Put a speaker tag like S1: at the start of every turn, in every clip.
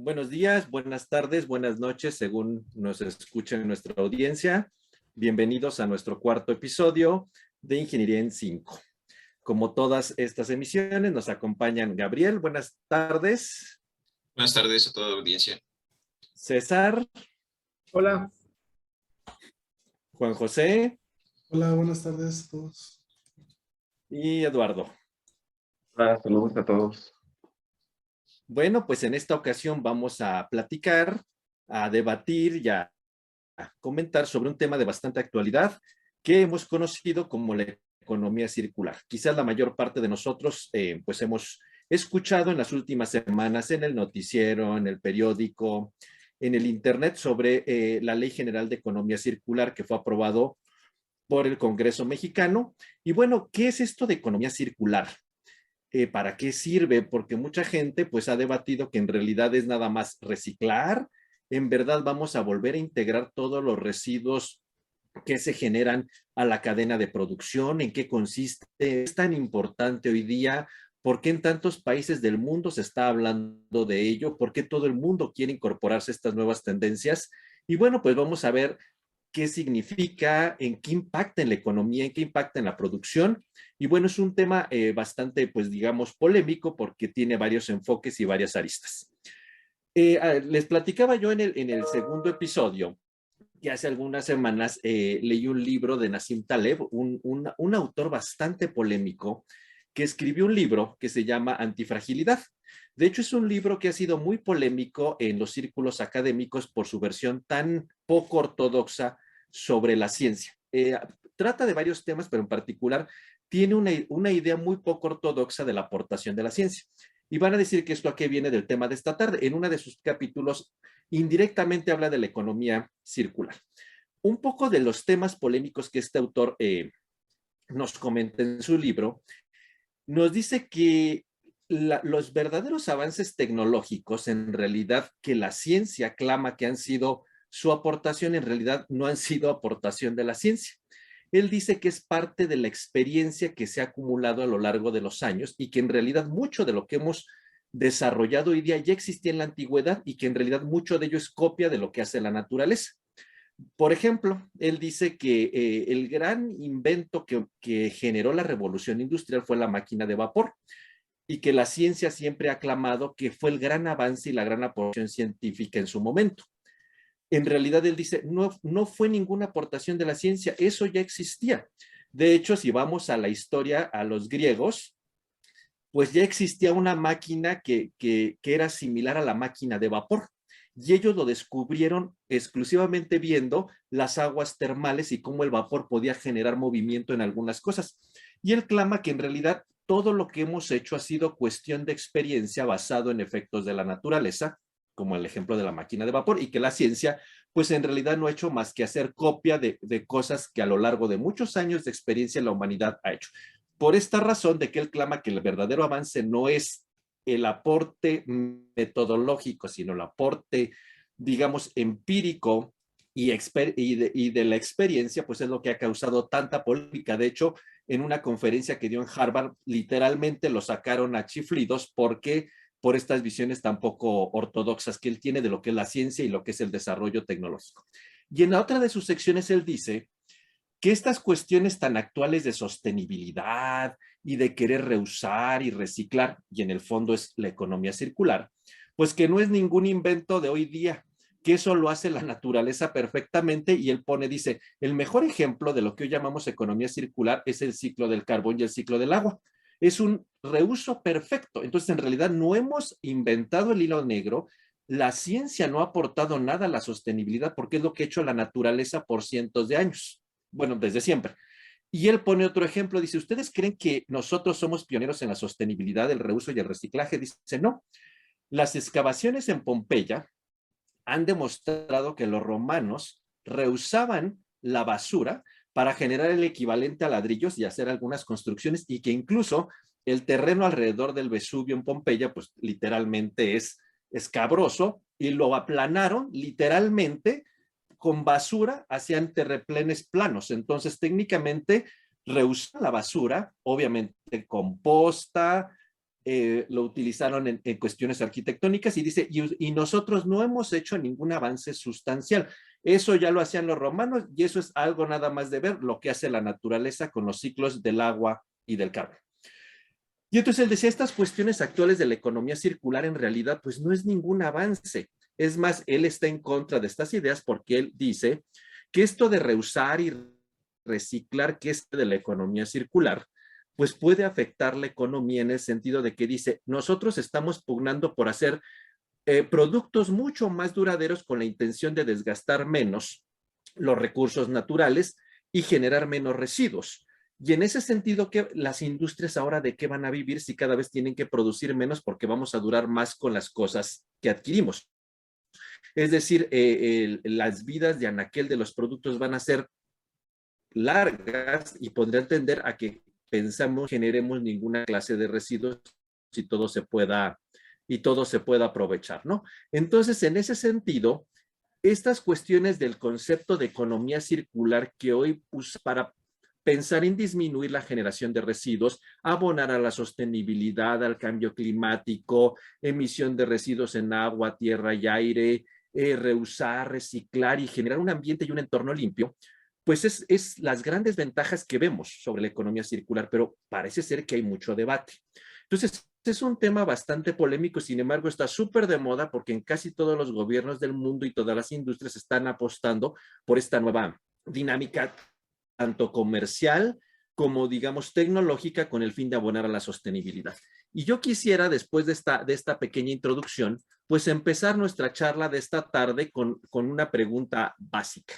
S1: Buenos días, buenas tardes, buenas noches, según nos escuchen nuestra audiencia. Bienvenidos a nuestro cuarto episodio de Ingeniería en 5. Como todas estas emisiones, nos acompañan Gabriel, buenas tardes.
S2: Buenas tardes a toda la audiencia.
S1: César.
S3: Hola.
S1: Juan José.
S3: Hola, buenas tardes a todos.
S1: Y Eduardo.
S4: Hola, saludos a todos.
S1: Bueno, pues en esta ocasión vamos a platicar, a debatir y a comentar sobre un tema de bastante actualidad que hemos conocido como la economía circular. Quizás la mayor parte de nosotros pues hemos escuchado en las últimas semanas en el noticiero, en el periódico, en el internet sobre la Ley General de Economía Circular que fue aprobado por el Congreso mexicano. Y bueno, ¿qué es esto de economía circular? ¿Para qué sirve? Porque mucha gente pues ha debatido que en realidad es nada más reciclar. En verdad vamos a volver a integrar todos los residuos que se generan a la cadena de producción, en qué consiste, es tan importante hoy día, por qué en tantos países del mundo se está hablando de ello, por qué todo el mundo quiere incorporarse a estas nuevas tendencias. Y bueno, pues vamos a ver qué significa, en qué impacta en la economía, en qué impacta en la producción. Y bueno, es un tema bastante, pues digamos, polémico porque tiene varios enfoques y varias aristas. Les platicaba yo en el segundo episodio que hace algunas semanas leí un libro de Nassim Taleb, un autor bastante polémico, que escribió un libro que se llama Antifragilidad. De hecho, es un libro que ha sido muy polémico en los círculos académicos por su versión tan poco ortodoxa sobre la ciencia. Trata de varios temas, pero en particular tiene una idea muy poco ortodoxa de la aportación de la ciencia. Y van a decir que esto aquí viene del tema de esta tarde. En uno de sus capítulos indirectamente habla de la economía circular. Un poco de los temas polémicos que este autor nos comenta en su libro, nos dice que los verdaderos avances tecnológicos, en realidad que la ciencia clama que han sido su aportación, en realidad no han sido aportación de la ciencia. Él dice que es parte de la experiencia que se ha acumulado a lo largo de los años y que en realidad mucho de lo que hemos desarrollado hoy día ya existía en la antigüedad y que en realidad mucho de ello es copia de lo que hace la naturaleza. Por ejemplo, él dice que el gran invento que generó la revolución industrial fue la máquina de vapor y que la ciencia siempre ha aclamado que fue el gran avance y la gran aportación científica en su momento. En realidad él dice, no fue ninguna aportación de la ciencia, eso ya existía. De hecho, si vamos a la historia, a los griegos, pues ya existía una máquina que era similar a la máquina de vapor. Y ellos lo descubrieron exclusivamente viendo las aguas termales y cómo el vapor podía generar movimiento en algunas cosas. Y él clama que en realidad todo lo que hemos hecho ha sido cuestión de experiencia basado en efectos de la naturaleza, como el ejemplo de la máquina de vapor, y que la ciencia, pues en realidad no ha hecho más que hacer copia de cosas que a lo largo de muchos años de experiencia la humanidad ha hecho. Por esta razón de que él clama que el verdadero avance no es el aporte metodológico, sino el aporte, digamos, empírico y de la experiencia, pues es lo que ha causado tanta polémica. De hecho, en una conferencia que dio en Harvard, literalmente lo sacaron a chiflidos porque por estas visiones tan poco ortodoxas que él tiene de lo que es la ciencia y lo que es el desarrollo tecnológico. Y en la otra de sus secciones él dice que estas cuestiones tan actuales de sostenibilidad y de querer reusar y reciclar, y en el fondo es la economía circular, pues que no es ningún invento de hoy día, que eso lo hace la naturaleza perfectamente, y él dice, el mejor ejemplo de lo que hoy llamamos economía circular es el ciclo del carbón y el ciclo del agua. Es un reuso perfecto. Entonces, en realidad no hemos inventado el hilo negro, la ciencia no ha aportado nada a la sostenibilidad porque es lo que ha hecho la naturaleza por cientos de años. Bueno, desde siempre. Y él pone otro ejemplo, dice, ¿ustedes creen que nosotros somos pioneros en la sostenibilidad, el reuso y el reciclaje? Dice, no. Las excavaciones en Pompeya han demostrado que los romanos reusaban la basura para generar el equivalente a ladrillos y hacer algunas construcciones, y que incluso el terreno alrededor del Vesubio en Pompeya, pues literalmente es escabroso, y lo aplanaron literalmente con basura, hacían terraplenes planos. Entonces, técnicamente, reusan la basura, obviamente composta, lo utilizaron en cuestiones arquitectónicas y dice, y nosotros no hemos hecho ningún avance sustancial. Eso ya lo hacían los romanos y eso es algo nada más de ver lo que hace la naturaleza con los ciclos del agua y del carbón. Y entonces él decía, estas cuestiones actuales de la economía circular en realidad pues no es ningún avance. Es más, él está en contra de estas ideas porque él dice que esto de reusar y reciclar, que es de la economía circular, pues puede afectar la economía en el sentido de que dice, nosotros estamos pugnando por hacer productos mucho más duraderos con la intención de desgastar menos los recursos naturales y generar menos residuos. Y en ese sentido, ¿qué, las industrias ahora de qué van a vivir si cada vez tienen que producir menos porque vamos a durar más con las cosas que adquirimos? Es decir, las vidas de anaquel de los productos van a ser largas y podría tender a que pensamos generemos ninguna clase de residuos y todo se pueda aprovechar, ¿no? Entonces, en ese sentido, estas cuestiones del concepto de economía circular que hoy usa para pensar en disminuir la generación de residuos, abonar a la sostenibilidad, al cambio climático, emisión de residuos en agua, tierra y aire, reusar, reciclar y generar un ambiente y un entorno limpio, pues es las grandes ventajas que vemos sobre la economía circular, pero parece ser que hay mucho debate. Entonces, es un tema bastante polémico, sin embargo, está súper de moda porque en casi todos los gobiernos del mundo y todas las industrias están apostando por esta nueva dinámica, tanto comercial como, digamos, tecnológica, con el fin de abonar a la sostenibilidad. Y yo quisiera, después de esta pequeña introducción, pues empezar nuestra charla de esta tarde con una pregunta básica.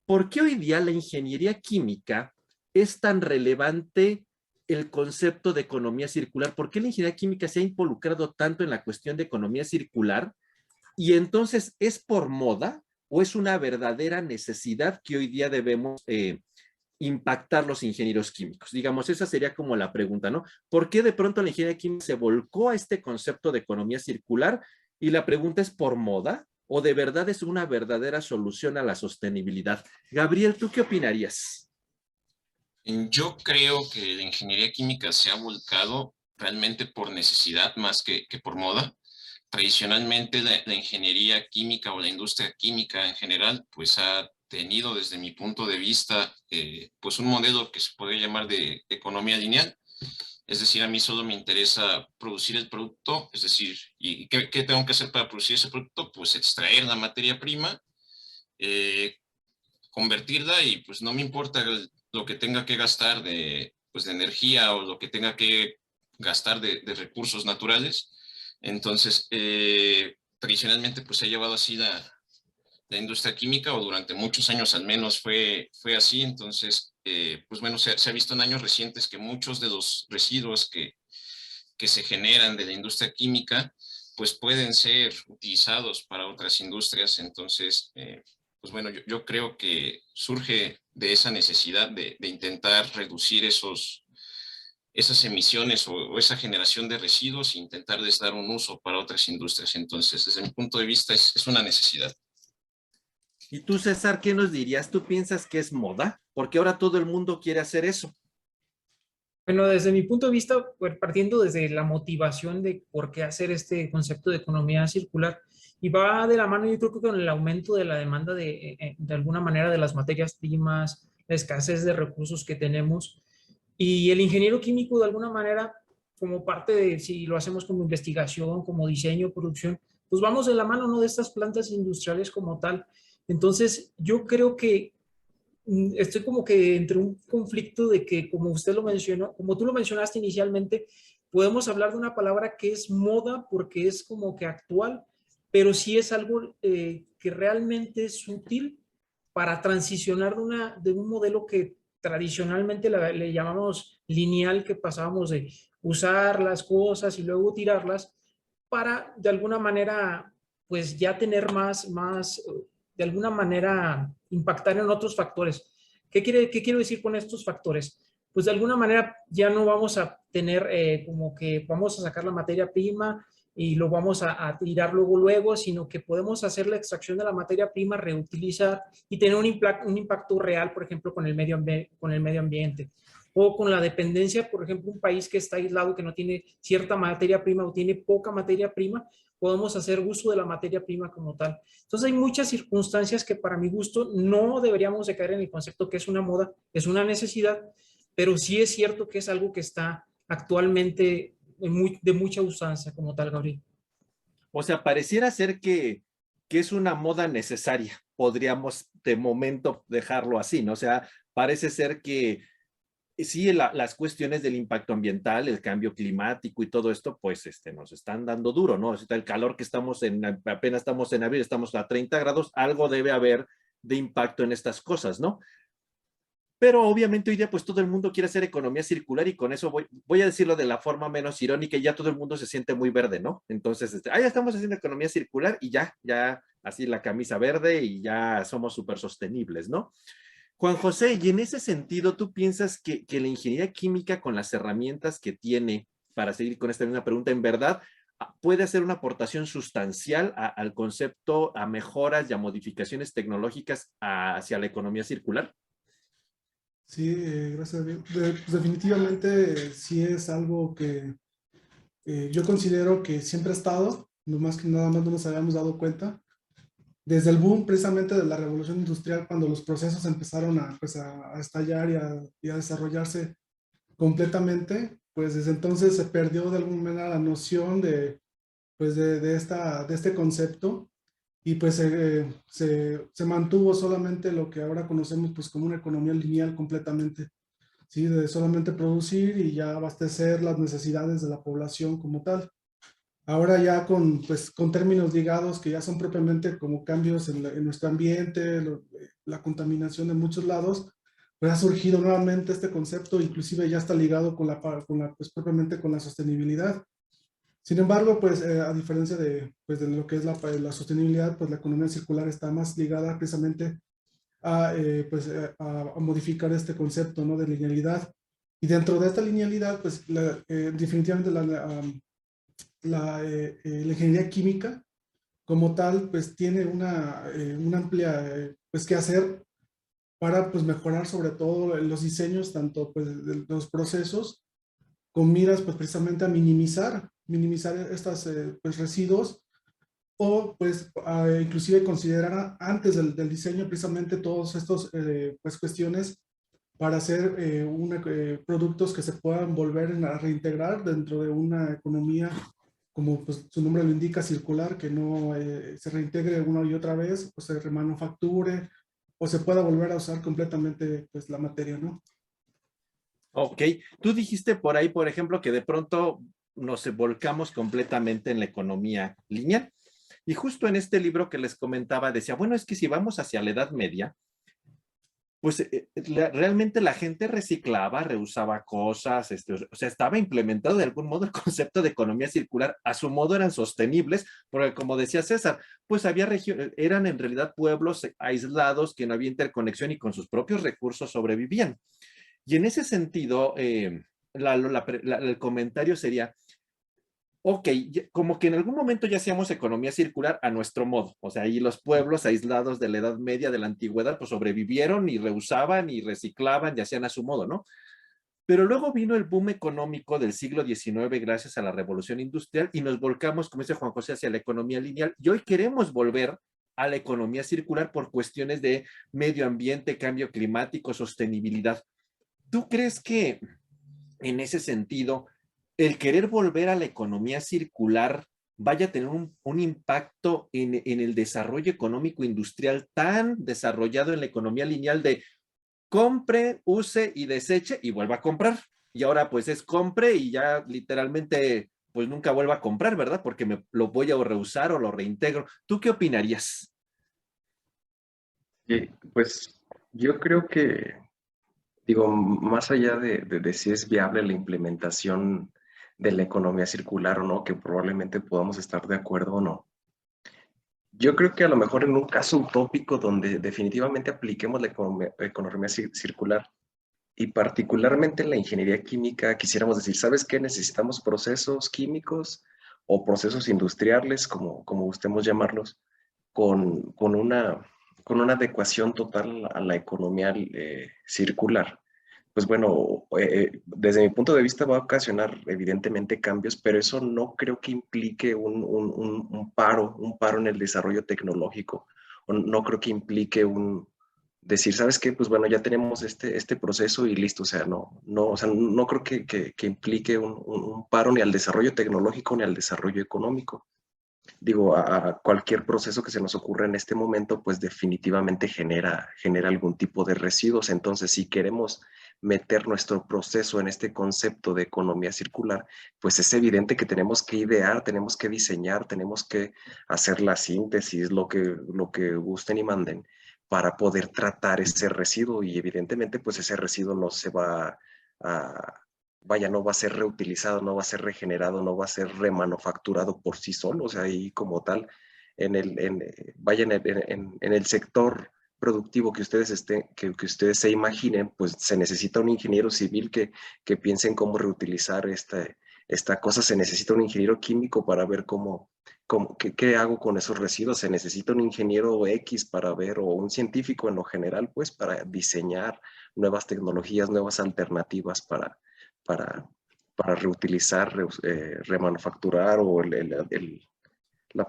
S1: ¿Por qué hoy día la ingeniería química es tan relevante el concepto de economía circular? ¿Por qué la ingeniería química se ha involucrado tanto en la cuestión de economía circular? Y entonces, ¿es por moda o es una verdadera necesidad que hoy día debemos impactar los ingenieros químicos? Digamos, esa sería como la pregunta, ¿no? ¿Por qué de pronto la ingeniería química se volcó a este concepto de economía circular? Y la pregunta es, ¿por moda? ¿O de verdad es una verdadera solución a la sostenibilidad? Gabriel, ¿tú qué opinarías?
S2: Yo creo que la ingeniería química se ha volcado realmente por necesidad más que por moda. Tradicionalmente la ingeniería química o la industria química en general pues ha tenido desde mi punto de vista pues un modelo que se podría llamar de economía lineal. Es decir, a mí solo me interesa producir el producto, es decir, ¿y qué tengo que hacer para producir ese producto? Pues extraer la materia prima, eh, convertirla y pues no me importa lo que tenga que gastar pues, de energía o lo que tenga que gastar de recursos naturales. Entonces, tradicionalmente pues se ha llevado así la industria química, o durante muchos años al menos fue así. Entonces, pues bueno, se ha visto en años recientes que muchos de los residuos que se generan de la industria química pues pueden ser utilizados para otras industrias. Entonces, pues bueno, yo creo que surge de esa necesidad de intentar reducir esas emisiones o esa generación de residuos e intentarles dar un uso para otras industrias. Entonces, desde mi punto de vista, es una necesidad.
S1: Y tú, César, ¿qué nos dirías? ¿Tú piensas que es moda? Porque ahora todo el mundo quiere hacer eso.
S5: Bueno, desde mi punto de vista, pues, partiendo desde la motivación de por qué hacer este concepto de economía circular, y va de la mano, yo creo que con el aumento de la demanda de alguna manera de las materias primas, la escasez de recursos que tenemos, y el ingeniero químico de alguna manera, como parte de, si lo hacemos como investigación, como diseño, producción, pues vamos de la mano, ¿no?, de estas plantas industriales como tal. Entonces, yo creo que estoy como que entre un conflicto de que, como usted lo mencionó, como tú lo mencionaste inicialmente, podemos hablar de una palabra que es moda porque es como que actual, pero sí es algo que realmente es útil para transicionar de un modelo que tradicionalmente le llamamos lineal, que pasábamos de usar las cosas y luego tirarlas, para de alguna manera pues ya tener más de alguna manera impactar en otros factores. ¿Qué quiero decir con estos factores? Pues de alguna manera ya no vamos a tener como que vamos a sacar la materia prima y lo vamos a tirar luego, sino que podemos hacer la extracción de la materia prima, reutilizar y tener un impacto real, por ejemplo, con el medio ambiente. o con la dependencia, por ejemplo, un país que está aislado, que no tiene cierta materia prima o tiene poca materia prima, podemos hacer uso de la materia prima como tal. Entonces hay muchas circunstancias que para mi gusto no deberíamos de caer en el concepto que es una moda, es una necesidad, pero sí es cierto que es algo que está actualmente de mucha usanza como tal, Gabriel.
S1: O sea, pareciera ser que es una moda necesaria. Podríamos de momento dejarlo así, ¿no? O sea, parece ser que sí, las cuestiones del impacto ambiental, el cambio climático y todo esto, pues nos están dando duro, ¿no? O sea, el calor que estamos apenas estamos en abril, estamos a 30 grados, algo debe haber de impacto en estas cosas, ¿no? Pero obviamente hoy día pues todo el mundo quiere hacer economía circular y con eso voy a decirlo de la forma menos irónica y ya todo el mundo se siente muy verde, ¿no? Entonces, ya estamos haciendo economía circular y ya así la camisa verde y ya somos súper sostenibles, ¿no? Juan José, y en ese sentido, ¿tú piensas que la ingeniería química con las herramientas que tiene, para seguir con esta misma pregunta, en verdad puede hacer una aportación sustancial al concepto, a mejoras y a modificaciones tecnológicas hacia la economía circular?
S3: Sí, gracias a Dios. Pues definitivamente sí es algo que yo considero que siempre ha estado, nomás que nada más no nos habíamos dado cuenta. Desde el boom precisamente de la revolución industrial, cuando los procesos empezaron pues a estallar y a desarrollarse completamente, pues desde entonces se perdió de alguna manera la noción pues de este concepto y pues se mantuvo solamente lo que ahora conocemos pues como una economía lineal completamente, ¿sí? De solamente producir y ya abastecer las necesidades de la población como tal. Ahora ya pues, con términos ligados que ya son propiamente como cambios en nuestro ambiente, la contaminación de muchos lados, pues ha surgido nuevamente este concepto, inclusive ya está ligado pues propiamente con la sostenibilidad. Sin embargo, pues a diferencia pues, de lo que es la sostenibilidad, pues la economía circular está más ligada precisamente pues, a modificar este concepto, ¿no? De linealidad. Y dentro de esta linealidad, pues definitivamente la ingeniería química como tal, pues tiene una amplia, pues que hacer para pues mejorar sobre todo los diseños, tanto pues de los procesos, con miras pues precisamente a minimizar estos pues residuos o pues inclusive considerar antes del diseño precisamente todos estos pues cuestiones para hacer productos que se puedan volver a reintegrar dentro de una economía, como pues, su nombre lo indica, circular, que no se reintegre una y otra vez, o se remanufacture, o se pueda volver a usar completamente pues, la materia, ¿no?
S1: Ok, tú dijiste por ahí, por ejemplo, que de pronto nos volcamos completamente en la economía lineal. Y justo en este libro que les comentaba decía, bueno, es que si vamos hacia la Edad Media, pues realmente la gente reciclaba, reusaba cosas, o sea, estaba implementado de algún modo el concepto de economía circular, a su modo eran sostenibles, porque como decía César, pues había regiones, eran en realidad pueblos aislados que no había interconexión y con sus propios recursos sobrevivían. Y en ese sentido, el comentario sería, ok, como que en algún momento ya hacíamos economía circular a nuestro modo, o sea, ahí los pueblos aislados de la Edad Media, de la Antigüedad, pues sobrevivieron y reusaban y reciclaban y hacían a su modo, ¿no? Pero luego vino el boom económico del siglo XIX gracias a la Revolución Industrial y nos volcamos, como dice Juan José, hacia la economía lineal y hoy queremos volver a la economía circular por cuestiones de medio ambiente, cambio climático, sostenibilidad. ¿Tú crees que en ese sentido el querer volver a la economía circular vaya a tener un impacto en el desarrollo económico industrial tan desarrollado en la economía lineal de compre, use y deseche y vuelva a comprar? Y ahora pues es compre y ya literalmente pues nunca vuelva a comprar, ¿verdad? Porque lo voy a reusar o lo reintegro. ¿Tú qué opinarías?
S4: Pues yo creo que, digo, más allá de si es viable la implementación de la economía circular o no, que probablemente podamos estar de acuerdo o no, yo creo que a lo mejor en un caso utópico donde definitivamente apliquemos la economía circular y particularmente en la ingeniería química, quisiéramos decir, ¿sabes qué? Necesitamos procesos químicos o procesos industriales, como gustemos llamarlos, con una adecuación total a la economía circular. pues bueno, desde mi punto de vista va a ocasionar evidentemente cambios, pero eso no creo que implique un paro en el desarrollo tecnológico. O no creo que implique decir, ¿sabes qué? Pues bueno, ya tenemos este proceso y listo. O sea, o sea, no creo que implique un paro ni al desarrollo tecnológico ni al desarrollo económico. Digo, a cualquier proceso que se nos ocurra en este momento, pues definitivamente genera algún tipo de residuos. Entonces, si queremos meter nuestro proceso en este concepto de economía circular, pues es evidente que tenemos que idear, tenemos que diseñar, tenemos que hacer la síntesis, lo que gusten y manden, para poder tratar ese residuo. Y evidentemente, pues ese residuo no se va a, vaya, no va a ser reutilizado, no va a ser regenerado, no va a ser remanufacturado por sí solo. O sea, ahí como tal, vaya, en el sector productivo que que ustedes se imaginen, pues se necesita un ingeniero civil que piense en cómo reutilizar esta cosa. Se necesita un ingeniero químico para ver qué hago con esos residuos. Se necesita un ingeniero X para ver, o un científico en lo general, pues para diseñar nuevas tecnologías, nuevas alternativas para, para reutilizar, remanufacturar, o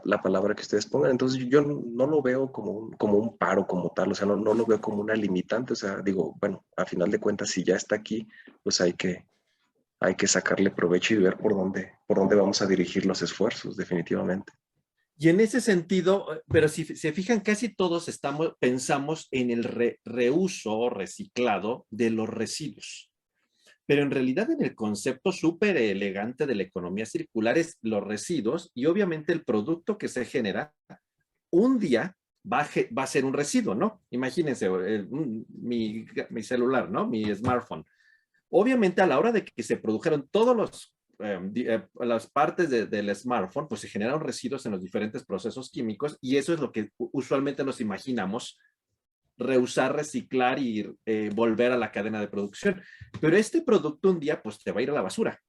S4: la palabra que ustedes pongan. Entonces yo no lo veo como un paro como tal. O sea, no lo veo como una limitante. O sea, digo, bueno, a final de cuentas, si ya está aquí, pues hay que sacarle provecho y ver por dónde vamos a dirigir los esfuerzos, definitivamente.
S1: Y en ese sentido, pero si se fijan, casi todos pensamos en el reuso o reciclado de los residuos. Pero en realidad en el concepto súper elegante de la economía circular es los residuos, y obviamente el producto que se genera un día va a ser un residuo, ¿no? Imagínense mi celular, ¿no? Mi smartphone. Obviamente a la hora de que se produjeron todos las partes del smartphone, pues se generaron residuos en los diferentes procesos químicos, y eso es lo que usualmente nos imaginamos: reusar, reciclar y volver a la cadena de producción. Pero este producto un día pues te va a ir a la basura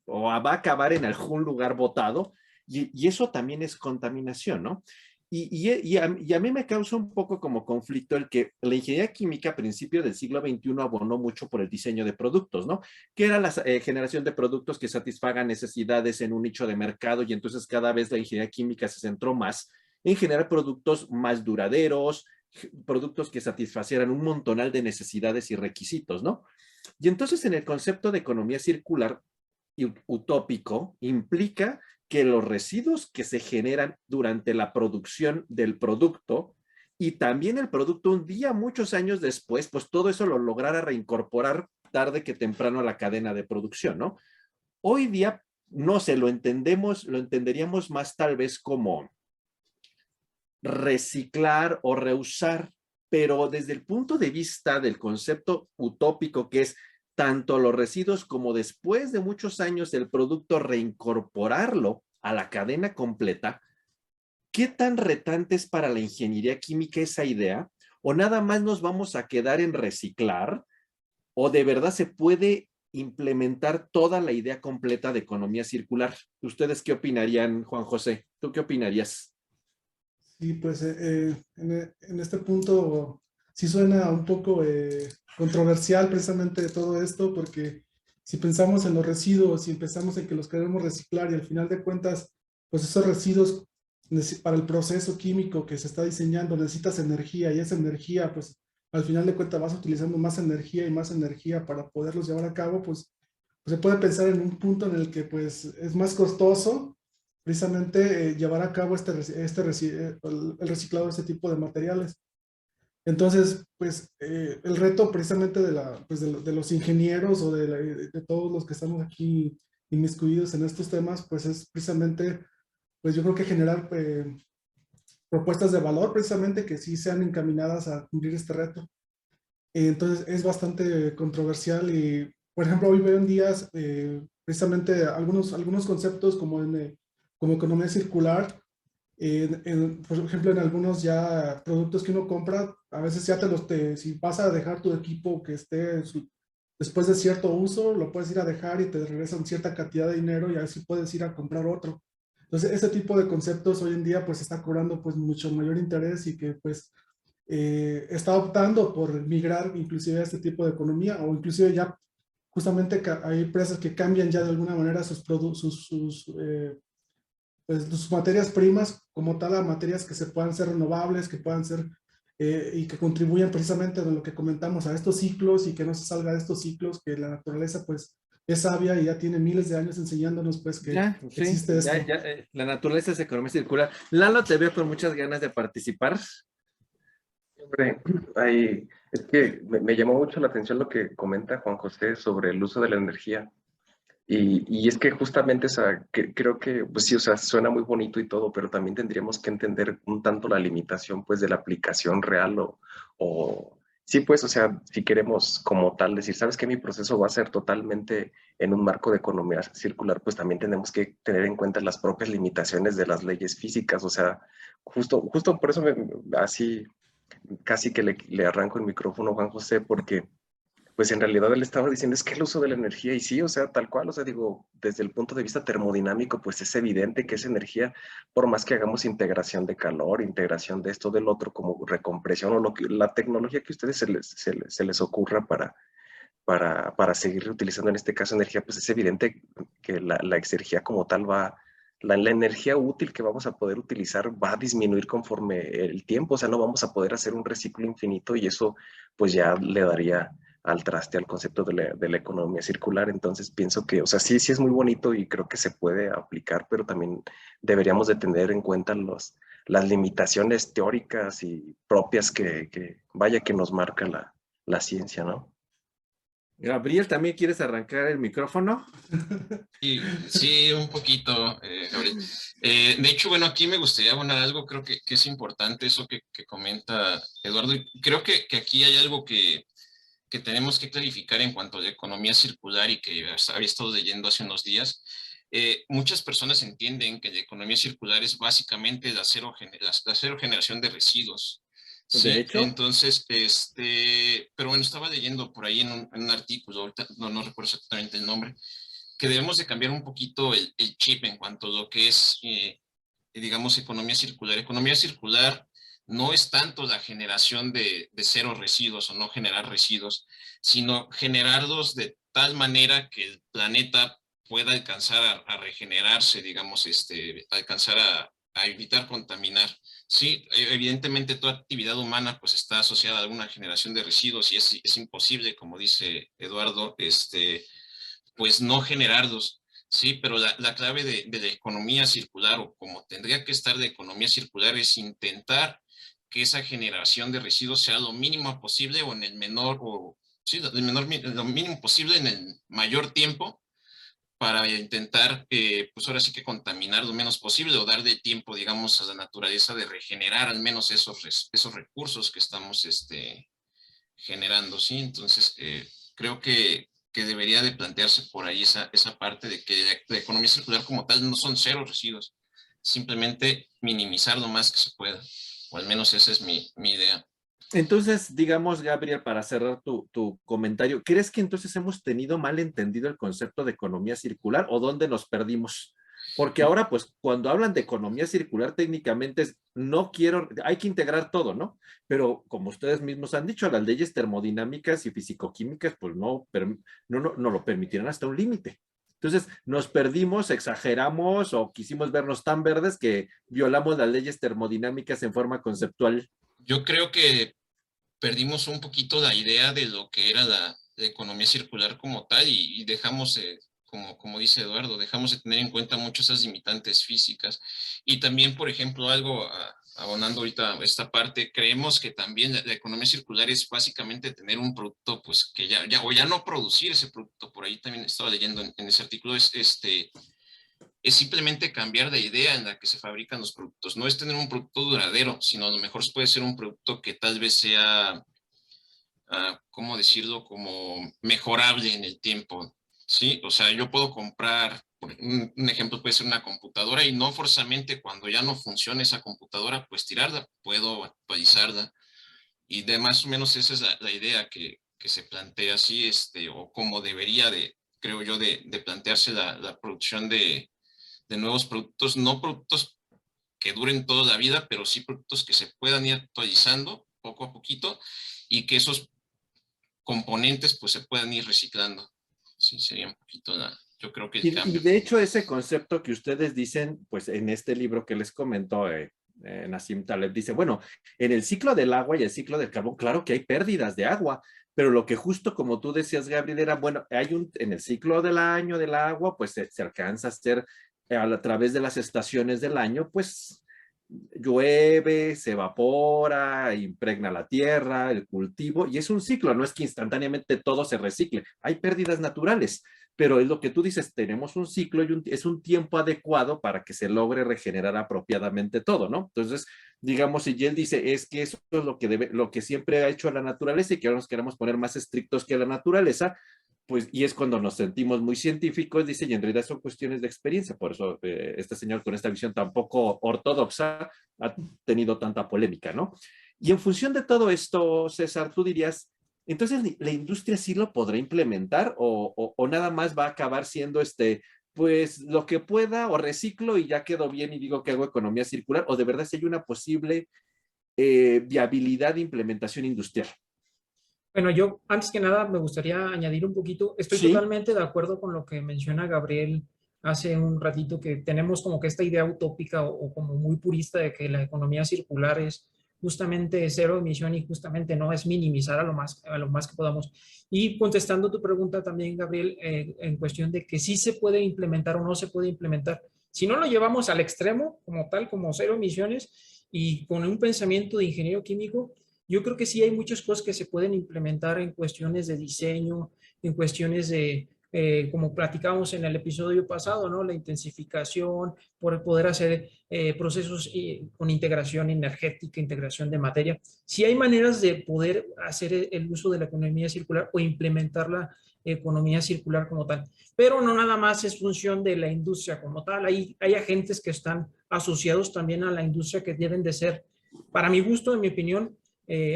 S1: o va a acabar en algún lugar botado, y eso también es contaminación, ¿no? Y a mí me causa un poco como conflicto el que la ingeniería química a principios del siglo XXI abonó mucho por el diseño de productos, ¿no? Que era la generación de productos que satisfagan necesidades en un nicho de mercado, y entonces cada vez la ingeniería química se centró más en generar productos más duraderos, productos que satisfacieran un montonal de necesidades y requisitos, ¿no? Y entonces en el concepto de economía circular utópico implica que los residuos que se generan durante la producción del producto, y también el producto un día, muchos años después, pues todo eso lo lograra reincorporar tarde que temprano a la cadena de producción, ¿no? Hoy día, no sé, lo entenderíamos más tal vez como reciclar o reusar, pero desde el punto de vista del concepto utópico, que es tanto los residuos como después de muchos años del producto reincorporarlo a la cadena completa, ¿qué tan retante es para la ingeniería química esa idea? ¿O nada más nos vamos a quedar en reciclar? ¿O de verdad se puede implementar toda la idea completa de economía circular? ¿Ustedes qué opinarían, Juan José? ¿Tú qué opinarías?
S3: Sí, pues en este punto sí suena un poco controversial precisamente todo esto, porque si pensamos en los residuos y pensamos en que los queremos reciclar, y al final de cuentas, pues esos residuos para el proceso químico que se está diseñando necesitas energía, y esa energía, pues al final de cuentas vas utilizando más energía y más energía para poderlos llevar a cabo. Pues se puede pensar en un punto en el que pues es más costoso precisamente llevar a cabo el reciclado de este tipo de materiales. Entonces, pues el reto precisamente de los ingenieros, o de todos los que estamos aquí inmiscuidos en estos temas, pues es precisamente, pues yo creo que generar propuestas de valor precisamente que sí sean encaminadas a cumplir este reto. Entonces es bastante controversial, y por ejemplo hoy veo en días precisamente algunos conceptos como economía circular. Por ejemplo, en algunos ya productos que uno compra, a veces ya si vas a dejar tu equipo que esté después de cierto uso, lo puedes ir a dejar y te regresan cierta cantidad de dinero, y así puedes ir a comprar otro. Entonces, ese tipo de conceptos hoy en día pues está cobrando pues mucho mayor interés, y que pues está optando por migrar inclusive a este tipo de economía, o inclusive ya justamente hay empresas que cambian ya de alguna manera pues, sus materias primas como tal a materias que se puedan ser renovables, que puedan ser y que contribuyan precisamente a lo que comentamos, a estos ciclos, y que no se salga de estos ciclos, que la naturaleza pues es sabia y ya tiene miles de años enseñándonos pues que
S1: Ya, sí,
S3: existe esto.
S1: la naturaleza es economía circular. Lalo, te veo con muchas ganas de participar.
S4: Hombre, es que me llamó mucho la atención lo que comenta Juan José sobre el uso de la energía. Y es que justamente, o sea, creo que, pues sí, o sea, suena muy bonito y todo, pero también tendríamos que entender un tanto la limitación, pues, de la aplicación real sí, pues, o sea, si queremos como tal decir, ¿sabes qué? Mi proceso va a ser totalmente en un marco de economía circular, pues también tenemos que tener en cuenta las propias limitaciones de las leyes físicas, o sea, justo por eso así casi que le arranco el micrófono a Juan José, porque pues en realidad él estaba diciendo es que el uso de la energía, y sí, o sea, tal cual, o sea, digo, desde el punto de vista termodinámico, pues es evidente que esa energía, por más que hagamos integración de calor, integración de esto, del otro, como recompresión o la tecnología que a ustedes se les ocurra para seguir utilizando en este caso energía, pues es evidente que la exergía como tal la energía útil que vamos a poder utilizar va a disminuir conforme el tiempo, o sea, no vamos a poder hacer un reciclo infinito, y eso pues ya le daría al traste al concepto de la economía circular. Entonces pienso que, o sea, sí es muy bonito y creo que se puede aplicar, pero también deberíamos de tener en cuenta las limitaciones teóricas y propias vaya que nos marca la ciencia, ¿no?
S1: Gabriel, ¿también quieres arrancar el micrófono?
S2: Y, sí, un poquito, Gabriel. De hecho, bueno, aquí me gustaría abonar algo, creo que es importante eso que comenta Eduardo. Y creo que aquí hay algo que tenemos que clarificar en cuanto a la economía circular y que había estado leyendo hace unos días. Muchas personas entienden que la economía circular es básicamente la cero generación de residuos.
S1: De
S2: Sí,
S1: hecho,
S2: entonces, pero bueno, estaba leyendo por ahí en un artículo, ahorita no recuerdo exactamente el nombre, que debemos de cambiar un poquito el chip en cuanto a lo que es, digamos, economía circular. Economía circular no es tanto la generación de cero residuos o no generar residuos, sino generarlos de tal manera que el planeta pueda alcanzar a regenerarse, digamos, alcanzar a evitar contaminar. Sí, evidentemente toda actividad humana pues está asociada a alguna generación de residuos y es imposible, como dice Eduardo, pues no generarlos. Sí, pero la clave de la economía circular, o como tendría que estar de economía circular, es intentar que esa generación de residuos sea lo mínimo posible o en el menor, o sí, lo mínimo posible en el mayor tiempo para intentar, pues ahora sí que contaminar lo menos posible o dar de tiempo, digamos, a la naturaleza de regenerar al menos esos recursos que estamos generando, ¿sí? Entonces, creo que debería de plantearse por ahí esa parte de que la economía circular como tal no son cero residuos, simplemente minimizar lo más que se pueda, o al menos esa es mi idea.
S1: entonces, digamos, Gabriel, para cerrar tu comentario, ¿crees que entonces hemos tenido mal entendido el concepto de economía circular o dónde nos perdimos? Porque ahora, pues, cuando hablan de economía circular, técnicamente no quiero, hay que integrar todo, ¿no? Pero como ustedes mismos han dicho, las leyes termodinámicas y fisicoquímicas, pues no lo permitirán hasta un límite. Entonces, nos perdimos, exageramos o quisimos vernos tan verdes que violamos las leyes termodinámicas en forma conceptual.
S2: Yo creo que perdimos un poquito la idea de lo que era la economía circular como tal y dejamos, como dice Eduardo, dejamos de tener en cuenta mucho esas limitantes físicas. Y también, por ejemplo, abonando ahorita esta parte, creemos que también la economía circular es básicamente tener un producto, pues que o ya no producir ese producto. Por ahí también estaba leyendo en ese artículo, es simplemente cambiar de idea en la que se fabrican los productos. No es tener un producto duradero, sino a lo mejor puede ser un producto que tal vez sea, ¿cómo decirlo? Como mejorable en el tiempo, ¿sí? O sea, yo puedo comprar, un ejemplo puede ser una computadora y no forzosamente cuando ya no funcione esa computadora, pues tirarla, puedo actualizarla. Y de más o menos esa es la idea que se plantea así, o como debería creo yo, de plantearse la producción de nuevos productos, no productos que duren toda la vida, pero sí productos que se puedan ir actualizando poco a poquito y que esos componentes pues se puedan ir reciclando. Sí, sería un poquito yo creo que el
S1: Y
S2: cambio.
S1: de hecho ese concepto que ustedes dicen, pues en este libro que les comento, Nassim Taleb dice, bueno, en el ciclo del agua y el ciclo del carbón, claro que hay pérdidas de agua, pero lo que justo como tú decías, Gabriel, era, bueno, en el ciclo del año del agua, pues se alcanza a hacer a través de las estaciones del año, pues llueve, se evapora, impregna la tierra, el cultivo, y es un ciclo, no es que instantáneamente todo se recicle, hay pérdidas naturales, pero es lo que tú dices, tenemos un ciclo y es un tiempo adecuado para que se logre regenerar apropiadamente todo, ¿no? Entonces, digamos, si él dice, es que eso es lo que siempre ha hecho la naturaleza y que ahora nos queremos poner más estrictos que la naturaleza, pues, y es cuando nos sentimos muy científicos, dice, y en realidad son cuestiones de experiencia, por eso este señor con esta visión tan poco ortodoxa ha tenido tanta polémica, ¿no? Y en función de todo esto, César, tú dirías, entonces, ¿la industria sí lo podrá implementar o nada más va a acabar siendo pues lo que pueda o reciclo y ya quedó bien y digo que hago economía circular o de verdad si hay una posible viabilidad de implementación industrial?
S5: Bueno, yo antes que nada me gustaría añadir un poquito, estoy
S1: Sí,
S5: totalmente de acuerdo con lo que menciona Gabriel hace un ratito, que tenemos como que esta idea utópica o como muy purista de que la economía circular es justamente cero emisión y justamente no es minimizar a lo más que podamos. Y contestando tu pregunta también, Gabriel, en cuestión de que sí se puede implementar o no se puede implementar, si no lo llevamos al extremo como tal, como cero emisiones y con un pensamiento de ingeniero químico, yo creo que sí hay muchas cosas que se pueden implementar en cuestiones de diseño, en cuestiones de, como platicamos en el episodio pasado, ¿no? La intensificación, por poder hacer procesos con integración energética, integración de materia. Sí hay maneras de poder hacer el uso de la economía circular o implementar la economía circular como tal. Pero no nada más es función de la industria como tal. Hay agentes que están asociados también a la industria que deben de ser, para mi gusto, en mi opinión,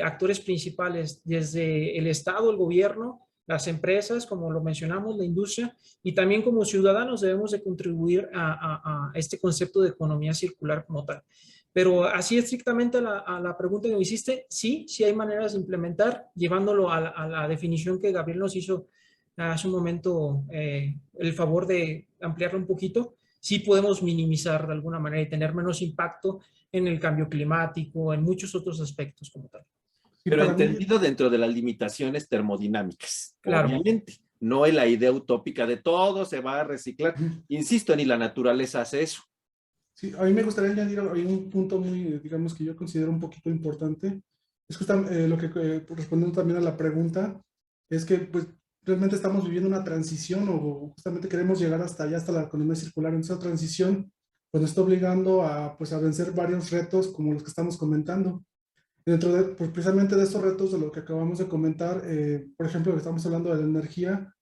S5: actores principales, desde el Estado, el gobierno, las empresas, como lo mencionamos, la industria, y también como ciudadanos debemos de contribuir a este concepto de economía circular como tal. Pero así estrictamente a la pregunta que me hiciste, sí, sí hay maneras de implementar, llevándolo a la definición que Gabriel nos hizo hace un momento, el favor de ampliarlo un poquito. Sí podemos minimizar de alguna manera y tener menos impacto en el cambio climático, en muchos otros aspectos como tal.
S3: Y
S1: pero
S3: para mí,
S1: entendido dentro de las limitaciones termodinámicas,
S5: Claro,
S1: obviamente, no en la idea utópica de todo se va a reciclar. Insisto, ni la naturaleza hace eso.
S3: sí, a mí me gustaría añadir ahí un punto muy, digamos, que yo considero un poquito importante. Es justamente lo que, respondiendo también a la pregunta, es que pues realmente estamos viviendo una transición o justamente queremos llegar hasta allá, hasta la economía circular. En esa transición, pues nos está obligando a, pues, a vencer varios retos como los que estamos comentando. Dentro de, pues precisamente de estos retos de lo que acabamos de comentar, por ejemplo, estamos hablando de la energía.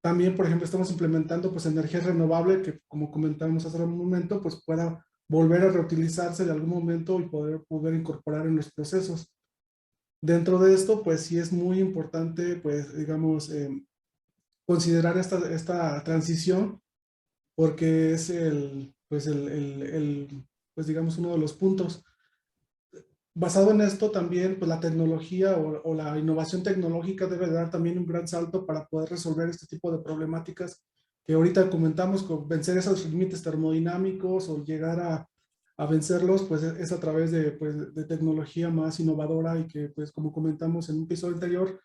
S3: También, por ejemplo, estamos implementando pues energía renovable que, como comentamos hace un momento, pues pueda volver a reutilizarse de algún momento y poder incorporar en los procesos. Dentro de esto, pues sí es muy importante, pues digamos, considerar esta transición porque es pues digamos, uno de los puntos. Basado en esto también, pues la tecnología o la innovación tecnológica debe dar también un gran salto para poder resolver este tipo de problemáticas que ahorita comentamos, con vencer esos límites termodinámicos o llegar a vencerlos, pues es a través pues, de tecnología más innovadora y que, pues como comentamos en un episodio anterior,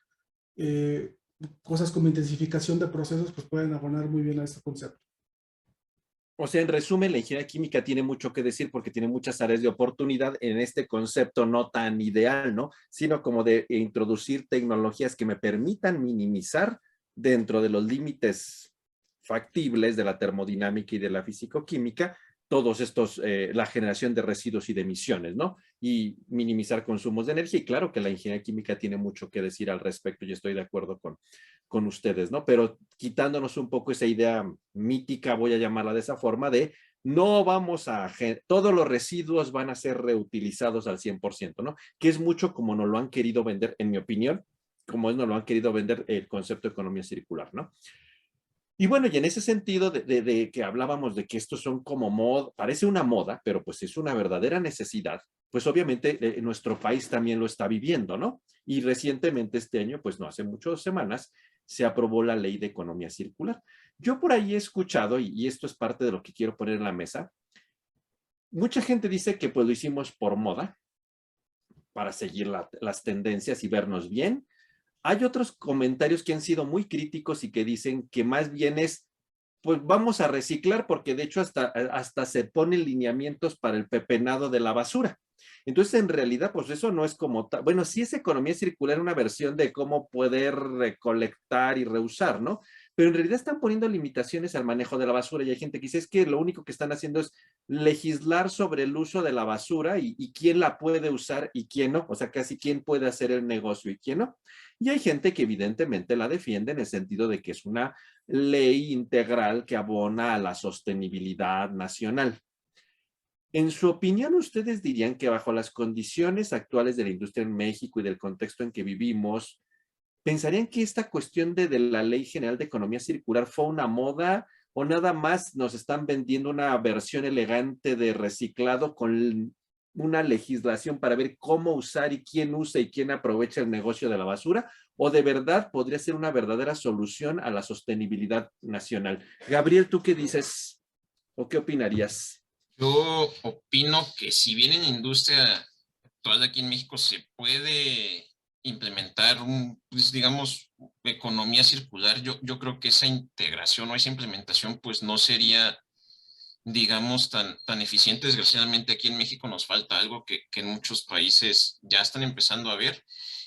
S3: cosas como intensificación de procesos, pues pueden abonar muy bien a este concepto.
S1: O sea, en resumen, la ingeniería química tiene mucho que decir porque tiene muchas áreas de oportunidad en este concepto no tan ideal, ¿no? Sino como de introducir tecnologías que me permitan minimizar dentro de los límites factibles de la termodinámica y de la fisicoquímica todos estos, la generación de residuos y de emisiones, ¿no? Y minimizar consumos de energía. Y claro que la ingeniería química tiene mucho que decir al respecto y estoy de acuerdo con ustedes, ¿no? Pero quitándonos un poco esa idea mítica, voy a llamarla de esa forma, de no vamos a, todos los residuos van a ser reutilizados al 100%, ¿no? Que es mucho como nos lo han querido vender, en mi opinión, como nos lo han querido vender el concepto de economía circular, ¿no? Y bueno, y en ese sentido de que hablábamos de que estos son como moda, parece una moda, pero pues es una verdadera necesidad, pues obviamente nuestro país también lo está viviendo, ¿no? Y recientemente este año, pues no hace muchas semanas, se aprobó la ley de economía circular. Yo por ahí he escuchado, y esto es parte de lo que quiero poner en la mesa, mucha gente dice que pues lo hicimos por moda, para seguir las tendencias y vernos bien. Hay otros comentarios que han sido muy críticos y que dicen que más bien es, pues vamos a reciclar porque de hecho hasta se ponen lineamientos para el pepenado de la basura. Entonces, en realidad, pues eso no es como tal. Bueno, sí es economía circular, una versión de cómo poder recolectar y reusar, ¿no? Pero en realidad están poniendo limitaciones al manejo de la basura y hay gente que dice es que lo único que están haciendo es legislar sobre el uso de la basura y quién la puede usar y quién no, o sea, casi quién puede hacer el negocio y quién no. Y hay gente que evidentemente la defiende en el sentido de que es una ley integral que abona a la sostenibilidad nacional. En su opinión, ¿ustedes dirían que bajo las condiciones actuales de la industria en México y del contexto en que vivimos, pensarían que esta cuestión de la Ley General de Economía Circular fue una moda o nada más nos están vendiendo una versión elegante de reciclado con una legislación para ver cómo usar y quién usa y quién aprovecha el negocio de la basura? ¿O de verdad podría ser una verdadera solución a la sostenibilidad nacional? Gabriel, ¿tú qué dices o qué opinarías?
S2: Yo opino que si bien en la industria actual aquí en México se puede implementar pues, digamos, economía circular, yo creo que esa integración o esa implementación pues no sería, digamos, tan eficiente. Desgraciadamente aquí en México nos falta algo que en muchos países ya están empezando a ver,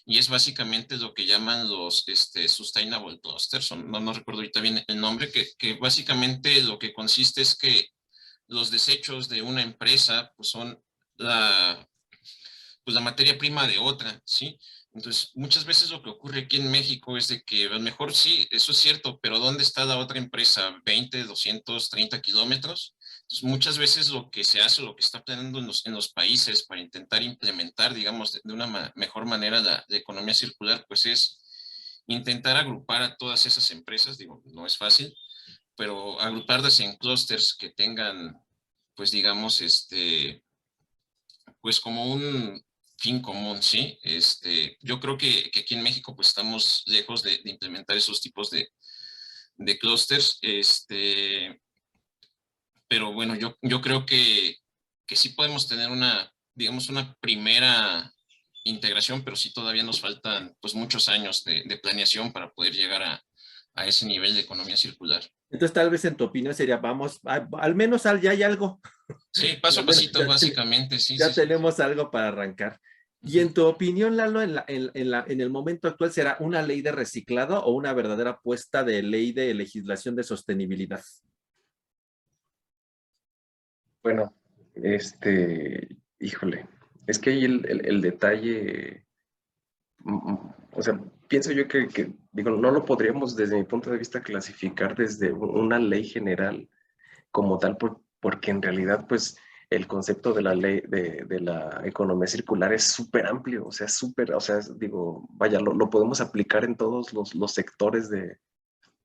S2: y es básicamente lo que llaman los Sustainable Clusters, no recuerdo ahorita bien el nombre, que básicamente lo que consiste es que los desechos de una empresa pues son la, pues la materia prima de otra, ¿sí? Entonces, muchas veces lo que ocurre aquí en México es de que a lo mejor sí, eso es cierto, pero ¿dónde está la otra empresa? 20, 230 kilómetros. Entonces, muchas veces lo que se hace, lo que está planeando en los países para intentar implementar, digamos, de una mejor manera la economía circular, pues es intentar agrupar a todas esas empresas, digo, no es fácil, pero agruparlas en clústeres que tengan, pues digamos, pues como un fin común, ¿sí? Yo creo que aquí en México pues estamos lejos de implementar esos tipos de clústeres, pero bueno, yo creo que sí podemos tener una, digamos, una primera integración, pero sí todavía nos faltan pues muchos años de planeación para poder llegar a ese nivel de economía circular.
S1: Entonces, tal vez en tu opinión sería, vamos, al menos ya hay algo.
S2: Sí, paso a pasito, básicamente, sí,
S1: Ya
S2: sí, sí.
S1: tenemos algo para arrancar. Y
S2: Ujú.
S1: en tu opinión, Lalo, en el momento actual, ¿será una ley de reciclado o una verdadera apuesta de ley de legislación de sostenibilidad?
S4: Bueno, híjole, es que ahí el detalle, o sea, pienso yo digo, no lo podríamos desde mi punto de vista clasificar desde una ley general como tal, porque en realidad, pues, el concepto de la ley de la economía circular es súper amplio, o sea, súper, o sea, digo, vaya, lo podemos aplicar en todos los sectores de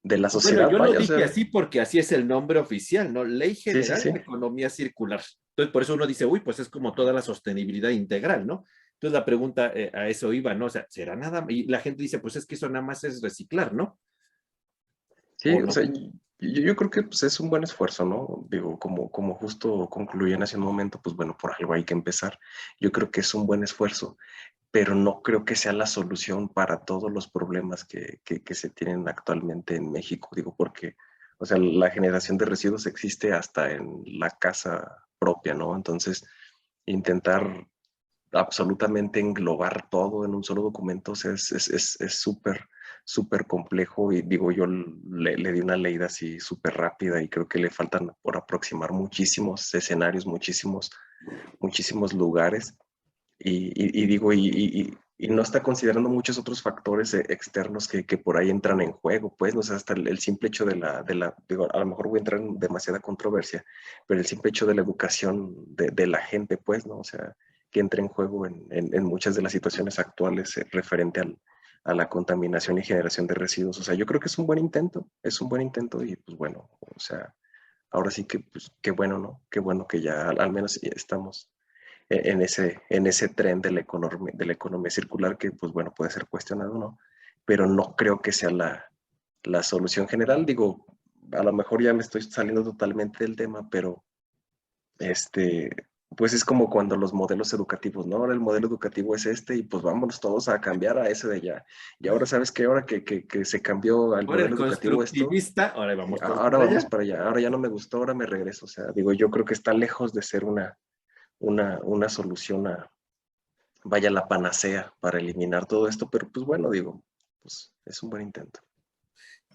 S4: la
S1: Bueno,
S4: sociedad,
S1: yo lo
S4: vaya, o
S1: dije
S4: sea,
S1: así porque así es el nombre oficial, ¿no? Ley
S4: sí, sí,
S1: General
S4: sí.
S1: de Economía Circular. Entonces, por eso uno dice, uy, pues es como toda la sostenibilidad integral, ¿no? Entonces, la pregunta a eso iba, ¿no? O sea, ¿será nada? Y la gente dice, pues es que eso nada más es reciclar, ¿no?
S4: Sí,
S1: ¿O
S4: o
S1: no?
S4: sea, yo creo que pues, es un buen esfuerzo, ¿no? Digo, como justo concluían hace un momento, pues bueno, por algo hay que empezar. Yo creo que es un buen esfuerzo, pero no creo que sea la solución para todos los problemas que se tienen actualmente en México. Digo, porque, o sea, la generación de residuos existe hasta en la casa propia, ¿no? Entonces, intentar absolutamente englobar todo en un solo documento, o sea, es súper, súper complejo y digo, yo le di una leída así súper rápida y creo que le faltan por aproximar muchísimos escenarios, muchísimos lugares y digo, y no está considerando muchos otros factores externos que por ahí entran en juego, pues, no sé, hasta el simple hecho digo, a lo mejor voy a entrar en demasiada controversia, pero el simple hecho de la educación de la gente, pues, ¿no? O sea, que entra en juego en muchas de las situaciones actuales referente a la contaminación y generación de residuos. O sea, yo creo que es un buen intento y pues bueno, o sea, ahora sí que, pues, qué bueno, ¿no? Qué bueno que ya al menos estamos en ese tren de de la economía circular que, pues bueno, puede ser cuestionado, ¿no? Pero no creo que sea la solución general. Digo, a lo mejor ya me estoy saliendo totalmente del tema, pero este, pues es como cuando los modelos educativos, ¿no? Ahora el modelo educativo es este y pues vámonos todos a cambiar a ese de allá. Y ahora, ¿sabes qué? Ahora que se cambió al
S1: Ahora el
S4: modelo educativo esto,
S1: constructivista, ahora vamos todos
S4: ahora
S1: para
S4: vamos
S1: allá.
S4: para allá. Ahora ya no me gustó, ahora me regreso. O sea, digo, yo creo que está lejos de ser una solución a, vaya, la panacea para eliminar todo esto, pero pues bueno, digo, pues es un buen intento.